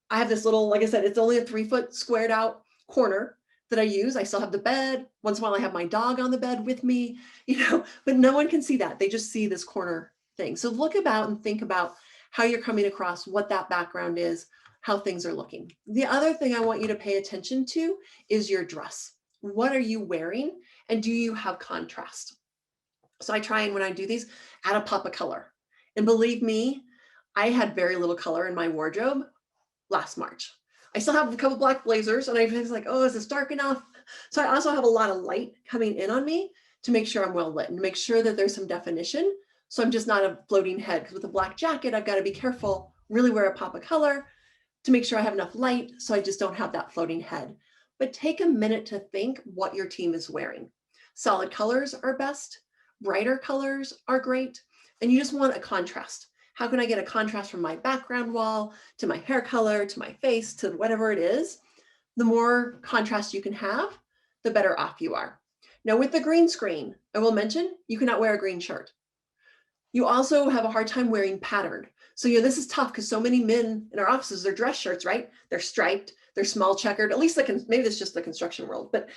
I have this little, like I said, it's only a 3-foot squared out corner that I use. I still have the bed. Once in a while I have my dog on the bed with me, but no one can see that. They just see this corner thing. So look about and think about how you're coming across, what that background is, how things are looking. The other thing I want you to pay attention to is your dress. What are you wearing? And do you have contrast? So I try and when I do these, add a pop of color. And believe me, I had very little color in my wardrobe last March. I still have a couple black blazers and I was like, oh, is this dark enough? So I also have a lot of light coming in on me to make sure I'm well lit and to make sure that there's some definition. So I'm just not a floating head, because with a black jacket, I've got to be careful, really wear a pop of color to make sure I have enough light so I just don't have that floating head. But take a minute to think what your team is wearing. Solid colors are best, brighter colors are great, and you just want a contrast. How can I get a contrast from my background wall to my hair color, to my face, to whatever it is? The more contrast you can have, the better off you are. Now with the green screen, I will mention you cannot wear a green shirt. You also have a hard time wearing patterned. So this is tough because so many men in our offices, they're dress shirts, right? They're striped, they're small checkered, at least maybe that's just the construction world, but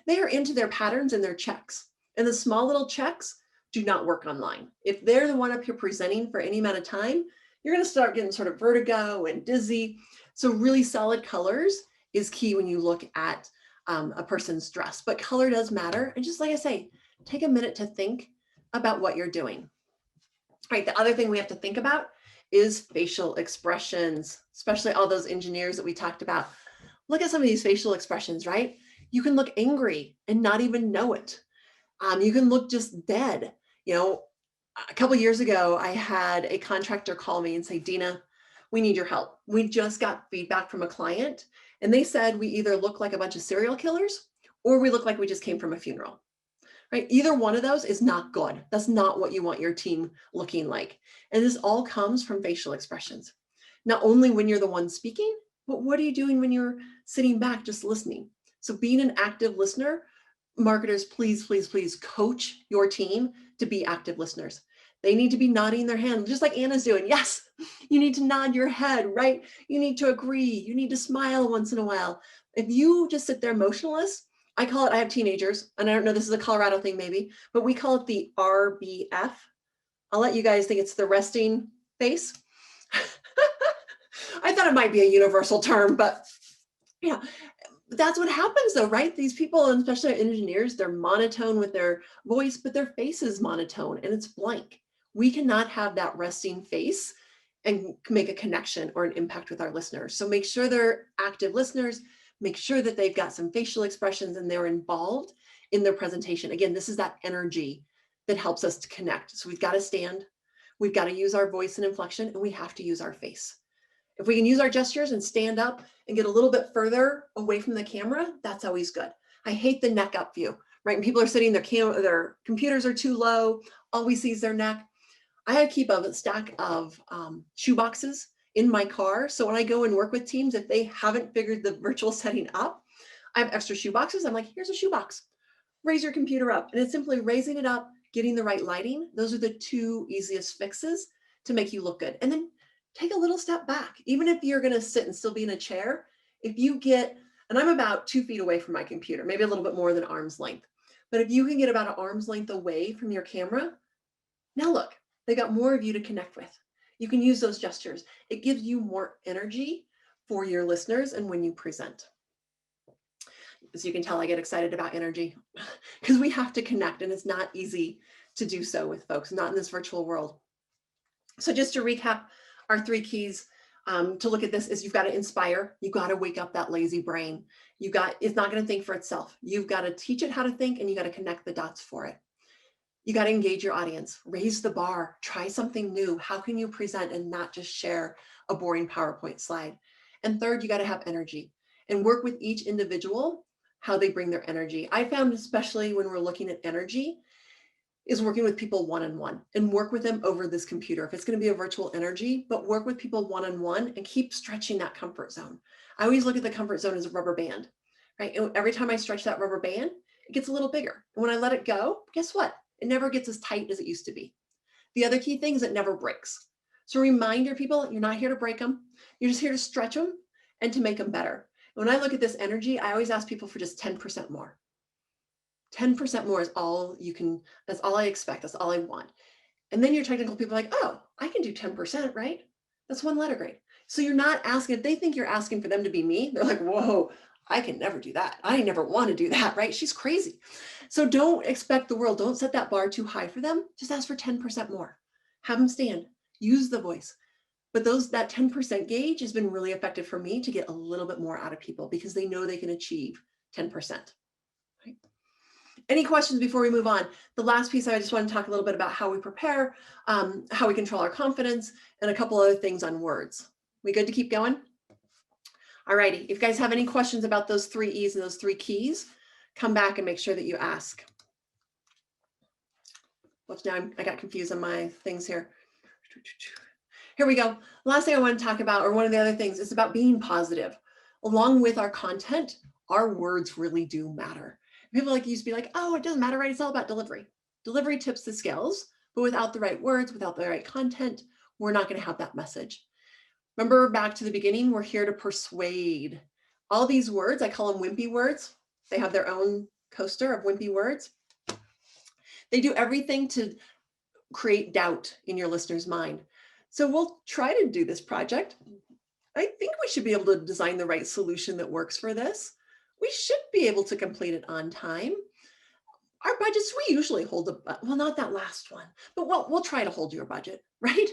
they are into their patterns and their checks. And the small little checks do not work online. If they're the one up here presenting for any amount of time, you're going to start getting sort of vertigo and dizzy. So really solid colors is key when you look at a person's dress, but color does matter. And just like I say, take a minute to think about what you're doing. All right, the other thing we have to think about is facial expressions, especially all those engineers that we talked about. Look at some of these facial expressions, right? You can look angry and not even know it. You can look just dead. A couple of years ago, I had a contractor call me and say, Dena, we need your help. We just got feedback from a client and they said we either look like a bunch of serial killers or we look like we just came from a funeral. right? Either one of those is not good. That's not what you want your team looking like. And this all comes from facial expressions. Not only when you're the one speaking, but what are you doing when you're sitting back just listening? So being an active listener, marketers, please, please, please coach your team to be active listeners. They need to be nodding their hand, just like Anna's doing. Yes, you need to nod your head, right? You need to agree. You need to smile once in a while. If you just sit there motionless, I call it, I have teenagers, and I don't know, this is a Colorado thing maybe, but we call it the RBF. I'll let you guys think it's the resting face. I thought it might be a universal term, but yeah, that's what happens though, right? These people, and especially engineers, they're monotone with their voice, but their face is monotone and it's blank. We cannot have that resting face and make a connection or an impact with our listeners. So make sure they're active listeners, make sure that they've got some facial expressions and they're involved in their presentation. Again, this is that energy that helps us to connect. So we've got to stand, we've got to use our voice and inflection, and we have to use our face. If we can use our gestures and stand up and get a little bit further away from the camera, that's always good. I hate the neck up view, right? When people are sitting, their computers are too low, all we see is their neck. I have to keep a stack of shoe boxes in my car. So when I go and work with teams, if they haven't figured the virtual setting up, I have extra shoe boxes. I'm like, here's a shoe box. Raise your computer up. And it's simply raising it up, getting the right lighting. Those are the two easiest fixes to make you look good. And then take a little step back. Even if you're going to sit and still be in a chair, if you get, and I'm about 2 feet away from my computer, maybe a little bit more than arm's length, but if you can get about an arm's length away from your camera, now look, they got more of you to connect with. You can use those gestures. It gives you more energy for your listeners and when you present. As you can tell, I get excited about energy because we have to connect, and it's not easy to do so with folks, not in this virtual world. So just to recap, our 3 keys to look at this is you've got to inspire. You've got to wake up that lazy brain. It's not going to think for itself. You've got to teach it how to think, and you got to connect the dots for it. You got to engage your audience, raise the bar, try something new. How can you present and not just share a boring PowerPoint slide? And third, you got to have energy and work with each individual, how they bring their energy. I found, especially when we're looking at energy, is working with people one-on-one and work with them over this computer. If it's going to be a virtual energy, but work with people one-on-one and keep stretching that comfort zone. I always look at the comfort zone as a rubber band, right? And every time I stretch that rubber band, it gets a little bigger. And when I let it go, guess what? It never gets as tight as it used to be. The other key thing is it never breaks. So remind your people, you're not here to break them. You're just here to stretch them and to make them better. When I look at this energy, I always ask people for just 10% more. 10% more is all you can, that's all I expect, that's all I want. And then your technical people are like, oh, I can do 10%, right? That's 1 letter grade. So you're not asking, if they think you're asking for them to be me, they're like, whoa, I can never do that. I never want to do that, right? She's crazy. So don't expect the world, don't set that bar too high for them. Just ask for 10% more. Have them stand, use the voice. But that 10% gauge has been really effective for me to get a little bit more out of people because they know they can achieve 10%. Right? Any questions before we move on? The last piece, I just want to talk a little bit about how we prepare, how we control our confidence, and a couple other things on words. We good to keep going? All righty. If you guys have any questions about those 3 E's and those 3 keys, come back and make sure that you ask. Whoops, now I got confused on my things here. Here we go. Last thing I want to talk about, or one of the other things, is about being positive. Along with our content, our words really do matter. People used to be like, oh, it doesn't matter, right? It's all about delivery. Delivery tips the scales, but without the right words, without the right content, we're not going to have that message. Remember back to the beginning, we're here to persuade. All these words, I call them wimpy words. They have their own coaster of wimpy words. They do everything to create doubt in your listener's mind. So we'll try to do this project. I think we should be able to design the right solution that works for this. We should be able to complete it on time. Our budgets, we usually hold, well, not that last one, but we'll try to hold your budget, right?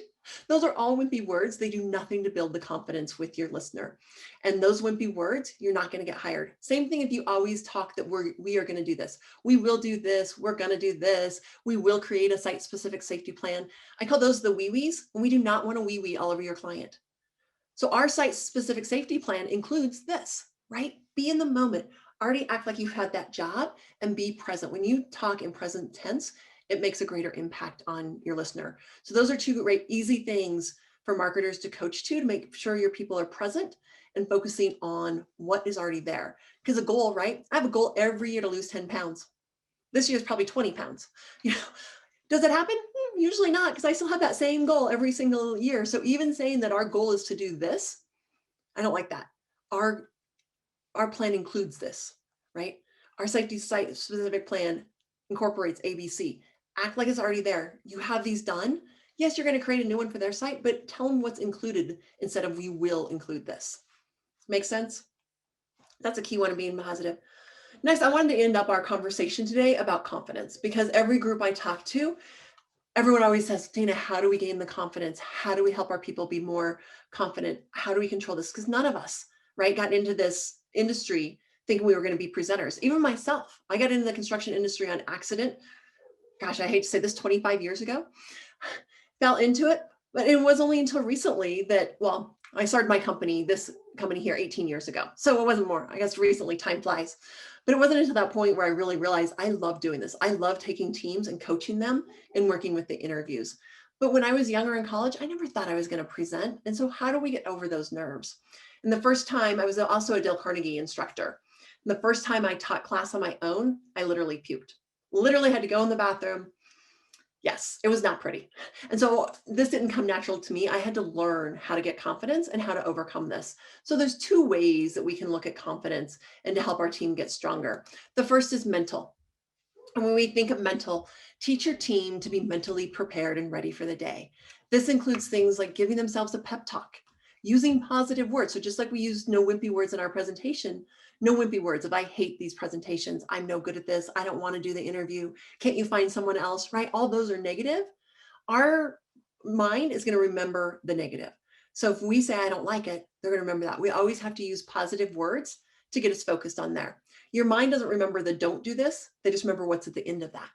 Those are all wimpy words. They do nothing to build the confidence with your listener. And those wimpy words, you're not going to get hired. Same thing if you always talk that we are going to do this. We will do this. We're going to do this. We will create a site-specific safety plan. I call those the wee-wees, and we do not want to wee-wee all over your client. So our site-specific safety plan includes this, right? Be in the moment. already act like you've had that job and be present. When you talk in present tense, it makes a greater impact on your listener. So those are two great easy things for marketers to coach to make sure your people are present and focusing on what is already there. Because a goal, right? I have a goal every year to lose 10 pounds. This year is probably 20 pounds. You know, does it happen? Usually not, because I still have that same goal every single year. So even saying that our goal is to do this, I don't like that. Our plan includes this, right? Our site specific plan incorporates ABC. Act like it's already there. You have these done. Yes, you're going to create a new one for their site, but tell them what's included instead of we will include this. Make sense? That's a key one of being positive. Next, I wanted to end up our conversation today about confidence, because every group I talk to, everyone always says, Dena, how do we gain the confidence? How do we help our people be more confident? How do we control this? Because none of us, right, got into this industry thinking we were going to be presenters. Even myself, I got into the construction industry on accident. Gosh, I hate to say this, 25 years ago. Fell into it, but it was only until recently that, well, I started my company, this company here 18 years ago. So it wasn't more, I guess recently, time flies. But it wasn't until that point where I really realized I love doing this. I love taking teams and coaching them and working with the interviews. But when I was younger in college, I never thought I was going to present. And so how do we get over those nerves? And the first time, I was also a Dale Carnegie instructor. And the first time I taught class on my own, I literally puked. Literally had to go in the bathroom. Yes, it was not pretty. And so this didn't come natural to me. I had to learn how to get confidence and how to overcome this. So there's two ways that we can look at confidence and to help our team get stronger. The first is mental. And when we think of mental, teach your team to be mentally prepared and ready for the day. This includes things like giving themselves a pep talk, using positive words. So just like we used no wimpy words in our presentation, no wimpy words of I hate these presentations, I'm no good at this, I don't want to do the interview, can't you find someone else, right? All those are negative. Our mind is going to remember the negative. So if we say I don't like it, they're going to remember that. We always have to use positive words to get us focused on there. Your mind doesn't remember the don't do this, they just remember what's at the end of that.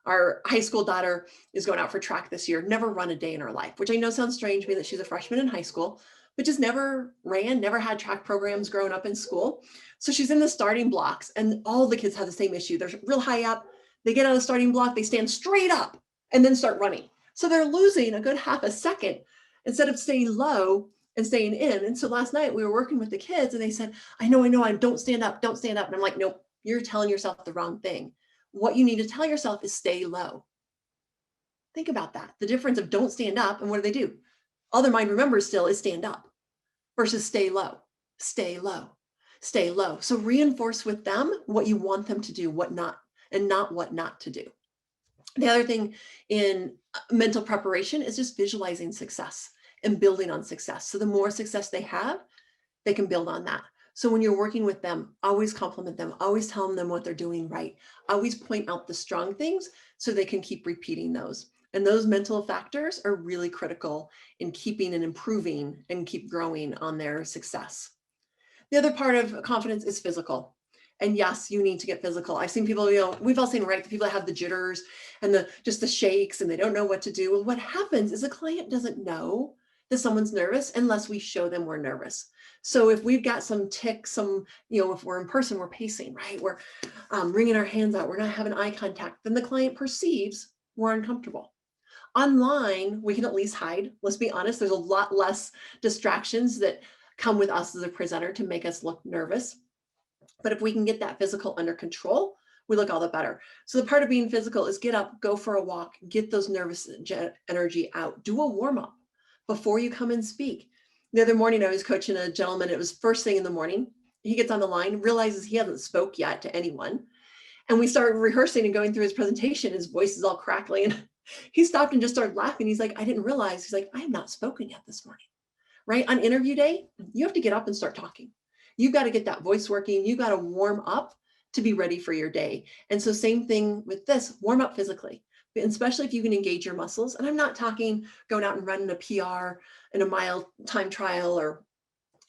Our high school daughter is going out for track this year, never run a day in her life, which I know sounds strange being that she's a freshman in high school, but just never ran, never had track programs growing up in school. So she's in the starting blocks and all the kids have the same issue. They're real high up. They get on the starting block, they stand straight up and then start running. So they're losing a good half a second instead of staying low and staying in. And so last night we were working with the kids and they said, I know, I don't stand up, don't stand up. And I'm like, nope, you're telling yourself the wrong thing. What you need to tell yourself is stay low. Think about that. The difference of don't stand up and what do? All their mind remembers still is stand up versus stay low, stay low, stay low. So reinforce with them what you want them to do, what not, and not what not to do. The other thing in mental preparation is just visualizing success and building on success. So the more success they have, they can build on that. So when you're working with them, always compliment them, always tell them what they're doing right. Always point out the strong things so they can keep repeating those. And those mental factors are really critical in keeping and improving and keep growing on their success. The other part of confidence is physical. And yes, you need to get physical. I've seen people, we've all seen, right, the people that have the jitters and just the shakes and they don't know what to do. Well, what happens is a client doesn't know that someone's nervous unless we show them we're nervous. So if we've got some tics, if we're in person, we're pacing, right? We're wringing our hands out, we're not having eye contact, then the client perceives we're uncomfortable. Online, we can at least hide. Let's be honest, there's a lot less distractions that come with us as a presenter to make us look nervous. But if we can get that physical under control, we look all the better. So the part of being physical is get up, go for a walk, get those nervous energy out, do a warm up before you come and speak. The other morning, I was coaching a gentleman. It was first thing in the morning. He gets on the line, realizes he hasn't spoke yet to anyone. And we started rehearsing and going through his presentation. His voice is all crackly. And he stopped and just started laughing. He's like, I didn't realize. He's like, I have not spoken yet this morning. Right? On interview day, you have to get up and start talking. You've got to get that voice working. You've got to warm up to be ready for your day. And so same thing with this, warm up physically, especially if you can engage your muscles. And I'm not talking going out and running a PR in a mile time trial or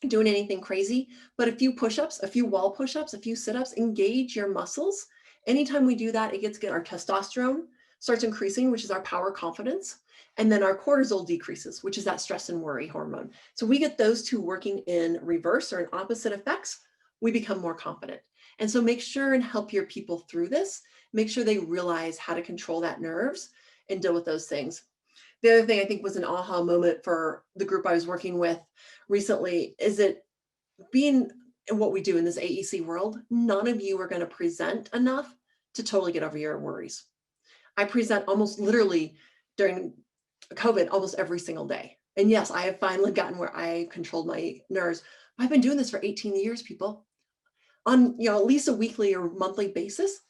doing anything crazy, but a few push-ups, a few wall push-ups, a few sit-ups, engage your muscles. Anytime we do that, it gets our testosterone starts increasing, which is our power confidence. And then our cortisol decreases, which is that stress and worry hormone. So we get those two working in reverse or in opposite effects. we become more confident. And so make sure and help your people through this. Make sure they realize how to control that nerves and deal with those things. The other thing I think was an aha moment for the group I was working with recently is that being in what we do in this AEC world, none of you are going to present enough to totally get over your worries. I present almost literally during COVID almost every single day. And yes, I have finally gotten where I controlled my nerves. I've been doing this for 18 years, people. On at least a weekly or monthly basis,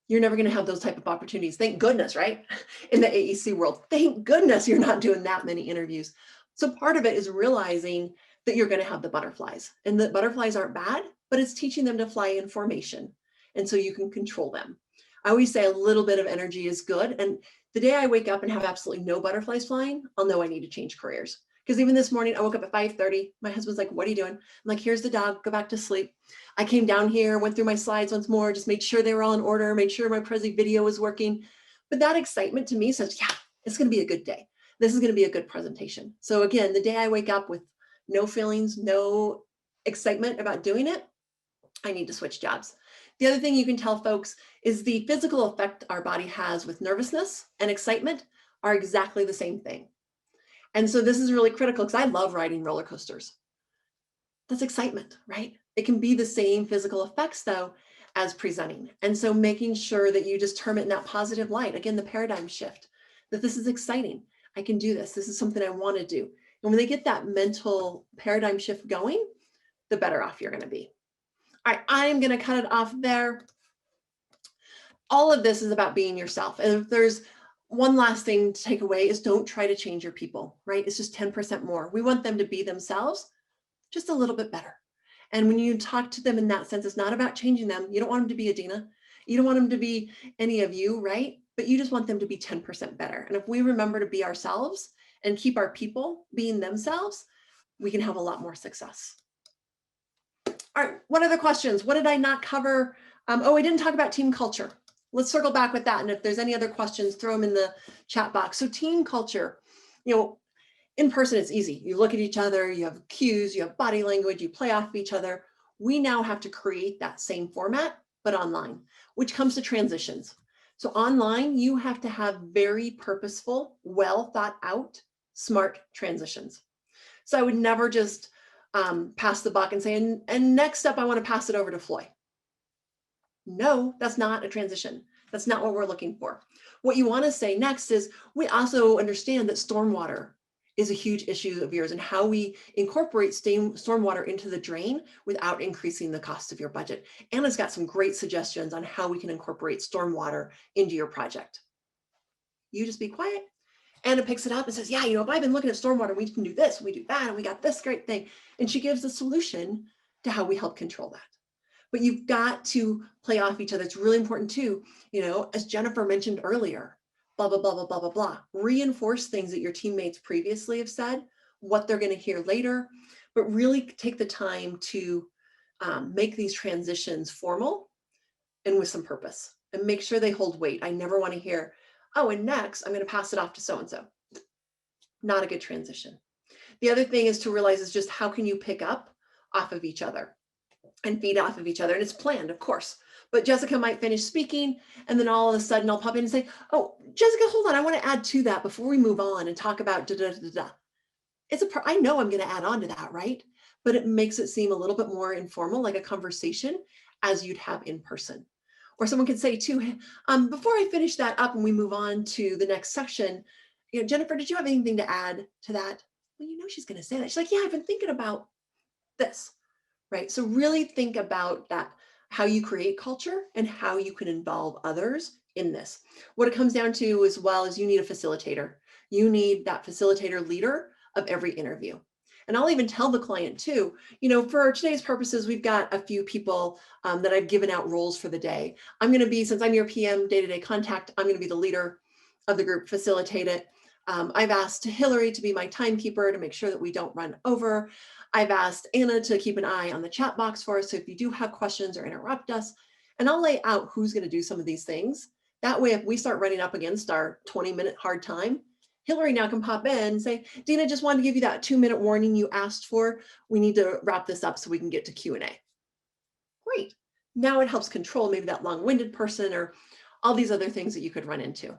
you're never going to have those type of opportunities. Thank goodness, right? In the AEC world, thank goodness you're not doing that many interviews. So part of it is realizing that you're going to have the butterflies, and the butterflies aren't bad, but it's teaching them to fly in formation. And so you can control them. I always say a little bit of energy is good. And the day I wake up and have absolutely no butterflies flying, I'll know I need to change careers. Because even this morning, I woke up at 5:30. My husband's like, what are you doing? I'm like, here's the dog, go back to sleep. I came down here, went through my slides once more, just made sure they were all in order, made sure my Prezi video was working. But that excitement to me says, yeah, it's going to be a good day. This is going to be a good presentation. So again, the day I wake up with no feelings, no excitement about doing it, I need to switch jobs. The other thing you can tell folks is the physical effect our body has with nervousness and excitement are exactly the same thing. And so this is really critical because I love riding roller coasters. That's excitement, right? It can be the same physical effects though as presenting. And so making sure that you just term it in that positive light. Again, the paradigm shift, that this is exciting. I can do this. This is something I want to do. And when they get that mental paradigm shift going, the better off you're going to be. All right, I'm going to cut it off there. All of this is about being yourself. And if there's one last thing to take away is don't try to change your people, right? It's just 10% more. We want them to be themselves just a little bit better. And when you talk to them in that sense, it's not about changing them. You don't want them to be a Dena. You don't want them to be any of you, right? But you just want them to be 10% better. And if we remember to be ourselves and keep our people being themselves, we can have a lot more success. All right, what other questions? What did I not cover? I didn't talk about team culture. Let's circle back with that. And if there's any other questions, throw them in the chat box. So team culture, in person, it's easy. You look at each other, you have cues, you have body language, you play off of each other. We now have to create that same format, but online, which comes to transitions. So online, you have to have very purposeful, well thought out, smart transitions. So I would never just pass the buck and say, and next up, I want to pass it over to Floy. No, that's not a transition. That's not what we're looking for. What you want to say next is, we also understand that stormwater is a huge issue of yours and how we incorporate stormwater into the drain without increasing the cost of your budget. Anna's got some great suggestions on how we can incorporate stormwater into your project. You just be quiet. Anna picks it up and says, yeah, I've been looking at stormwater, we can do this, we do that, and we got this great thing. And she gives a solution to how we help control that. But you've got to play off each other. It's really important too, as Jennifer mentioned earlier, blah, blah, blah, blah, blah, blah, blah. Reinforce things that your teammates previously have said, what they're going to hear later, but really take the time to make these transitions formal and with some purpose and make sure they hold weight. I never want to hear, oh, and next I'm going to pass it off to so-and-so. Not a good transition. The other thing is to realize is just how can you pick up off of each other and feed off of each other. And it's planned, of course. But Jessica might finish speaking and then all of a sudden I'll pop in and say, oh, Jessica, hold on. I want to add to that before we move on and talk about da-da-da-da. I know I'm going to add on to that, right? But it makes it seem a little bit more informal, like a conversation as you'd have in person. Or someone could say too, before I finish that up and we move on to the next section, Jennifer, did you have anything to add to that? Well, she's going to say that. She's like, yeah, I've been thinking about this, right? So really think about that, how you create culture and how you can involve others in this. What it comes down to as well is you need a facilitator. You need that facilitator leader of every interview. And I'll even tell the client too, for today's purposes, we've got a few people that I've given out roles for the day. I'm going to be, since I'm your PM day-to-day contact, I'm going to be the leader of the group, facilitate it. I've asked Hillary to be my timekeeper to make sure that we don't run over. I've asked Anna to keep an eye on the chat box for us. So if you do have questions or interrupt us, and I'll lay out who's going to do some of these things. That way, if we start running up against our 20-minute hard time, Hillary now can pop in and say, Dena, just wanted to give you that 2-minute warning you asked for. We need to wrap this up so we can get to Q&A. Great. Now it helps control maybe that long-winded person or all these other things that you could run into.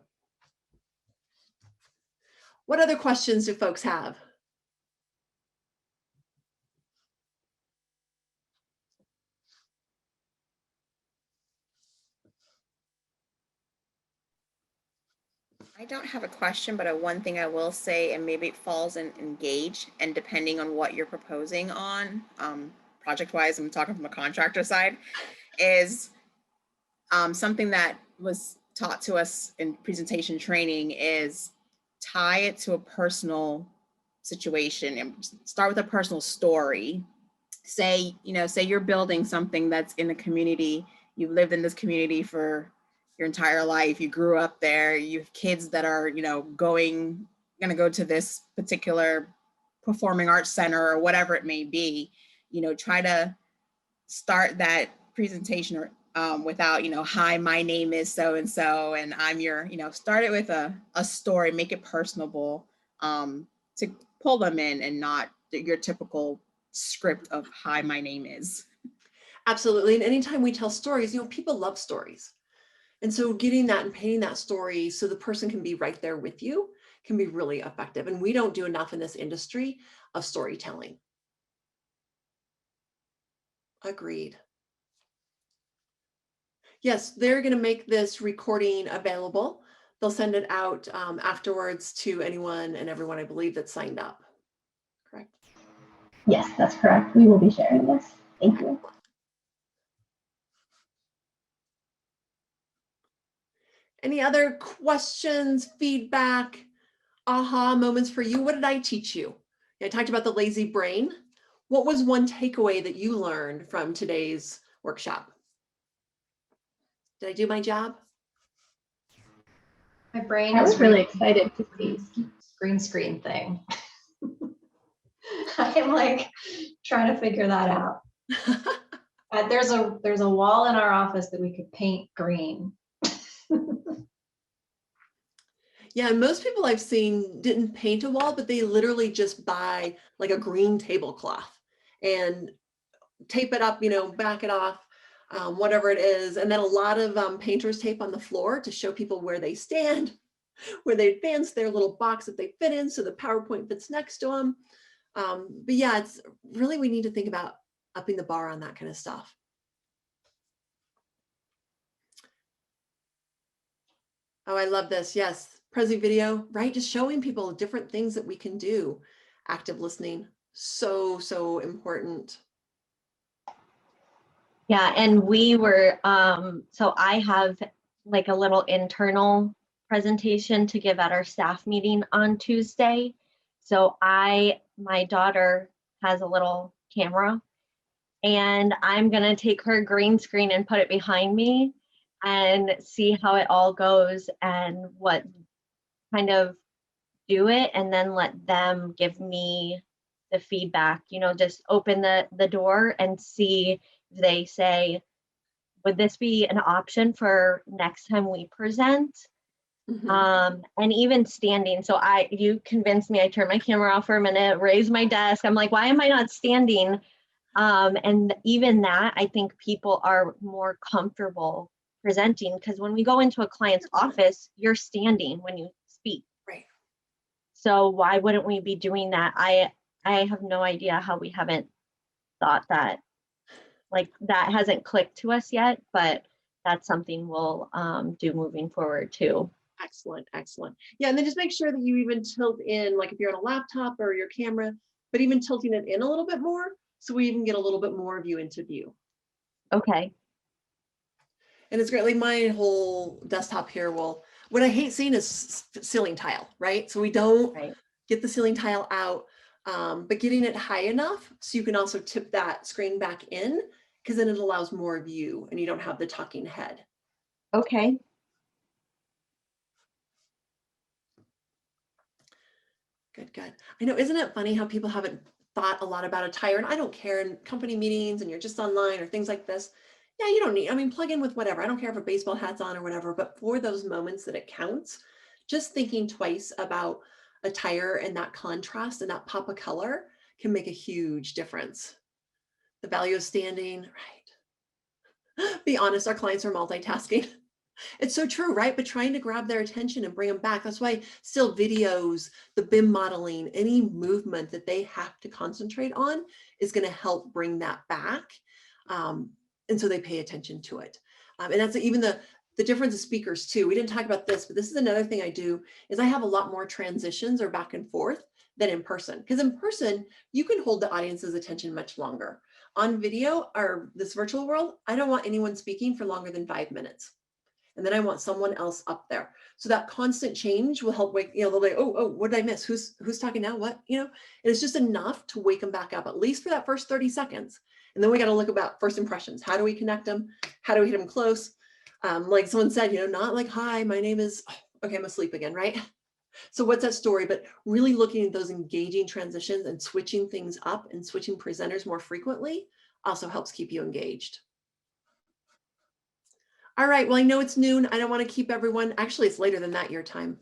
What other questions do folks have? I don't have a question, but one thing I will say, and maybe it falls in engage, and depending on what you're proposing on, project-wise, I'm talking from a contractor side, is something that was taught to us in presentation training is tie it to a personal situation and start with a personal story. Say you're building something that's in a community, you've lived in this community for your entire life, you grew up there, you have kids that are, going to go to this particular performing arts center or whatever it may be, try to start that presentation or without, hi, my name is so-and-so, and I'm your, start it with a story, make it personable, to pull them in and not your typical script of hi, my name is. Absolutely. And anytime we tell stories, people love stories. And so getting that and painting that story so the person can be right there with you can be really effective. And we don't do enough in this industry of storytelling. Agreed. Yes, they're going to make this recording available. They'll send it out afterwards to anyone and everyone, I believe, that signed up. Correct? Yes, that's correct. We will be sharing this. Thank you. Any other questions, feedback, aha moments for you? What did I teach you? I talked about the lazy brain. What was one takeaway that you learned from today's workshop? Did I do my job? My brain I is was really excited to see. green screen thing. I'm like trying to figure that out. There's a wall in our office that we could paint green. Yeah, and most people I've seen didn't paint a wall, but they literally just buy like a green tablecloth and tape it up, back it off, whatever it is. And then a lot of painters tape on the floor to show people where they stand, where they advance their little box that they fit in so the PowerPoint fits next to them. But yeah, it's really, we need to think about upping the bar on that kind of stuff. Oh, I love this. Yes. Prezi video, right? Just showing people different things that we can do. Active listening, so important. Yeah, and we were, so I have like a little internal presentation to give at our staff meeting on Tuesday. So my daughter has a little camera and I'm gonna take her green screen and put it behind me and see how it all goes and what kind of do it, and then let them give me the feedback, just open the door and see if they say, would this be an option for next time we present? Mm-hmm. And even standing. So you convinced me, I turned my camera off for a minute, raised my desk. I'm like, why am I not standing? And even that, I think people are more comfortable presenting, because when we go into a client's office, you're standing when you speak. Right. So why wouldn't we be doing that? I have no idea how we haven't thought that. Like, that hasn't clicked to us yet, but that's something we'll do moving forward too. Excellent. Yeah, and then just make sure that you even tilt in, like if you're on a laptop or your camera, but even tilting it in a little bit more, so we even get a little bit more of you into view. Okay. And it's great. Like my whole desktop here what I hate seeing is ceiling tile, right? So we don't get the ceiling tile out, but getting it high enough so you can also tip that screen back in, because then it allows more view and you don't have the talking head. Okay. Good. I know, isn't it funny how people haven't thought a lot about attire? And I don't care, in company meetings and you're just online or things like this. Yeah, you don't need, plug in with whatever. I don't care if a baseball hat's on or whatever, but for those moments that it counts, just thinking twice about attire and that contrast and that pop of color can make a huge difference. The value of standing, right? Be honest, our clients are multitasking. It's so true, right? But trying to grab their attention and bring them back. That's why still videos, the BIM modeling, any movement that they have to concentrate on is going to help bring that back. And so they pay attention to it. And that's even the difference of speakers too. We didn't talk about this, but this is another thing I do is I have a lot more transitions or back and forth than in person. Because in person, you can hold the audience's attention much longer. On video or this virtual world, I don't want anyone speaking for longer than 5 minutes. And then I want someone else up there. So that constant change will help wake, they'll be, oh, what did I miss? Who's talking now? What, and it's just enough to wake them back up, at least for that first 30 seconds. And then we got to look about first impressions. How do we connect them? How do we hit them close? Like someone said, not like, hi, my name is, okay, I'm asleep again, right? So what's that story? But really looking at those engaging transitions and switching things up and switching presenters more frequently also helps keep you engaged. All right, well, I know it's noon. I don't want to keep everyone. Actually, it's later than that, your time.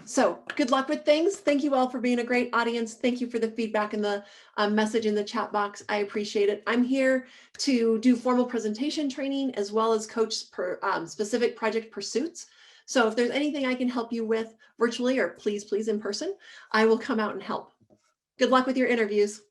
So good luck with things. Thank you all for being a great audience. Thank you for the feedback and the message in the chat box. I appreciate it. I'm here to do formal presentation training as well as coach specific project pursuits. So if there's anything I can help you with virtually or please in person, I will come out and help. Good luck with your interviews.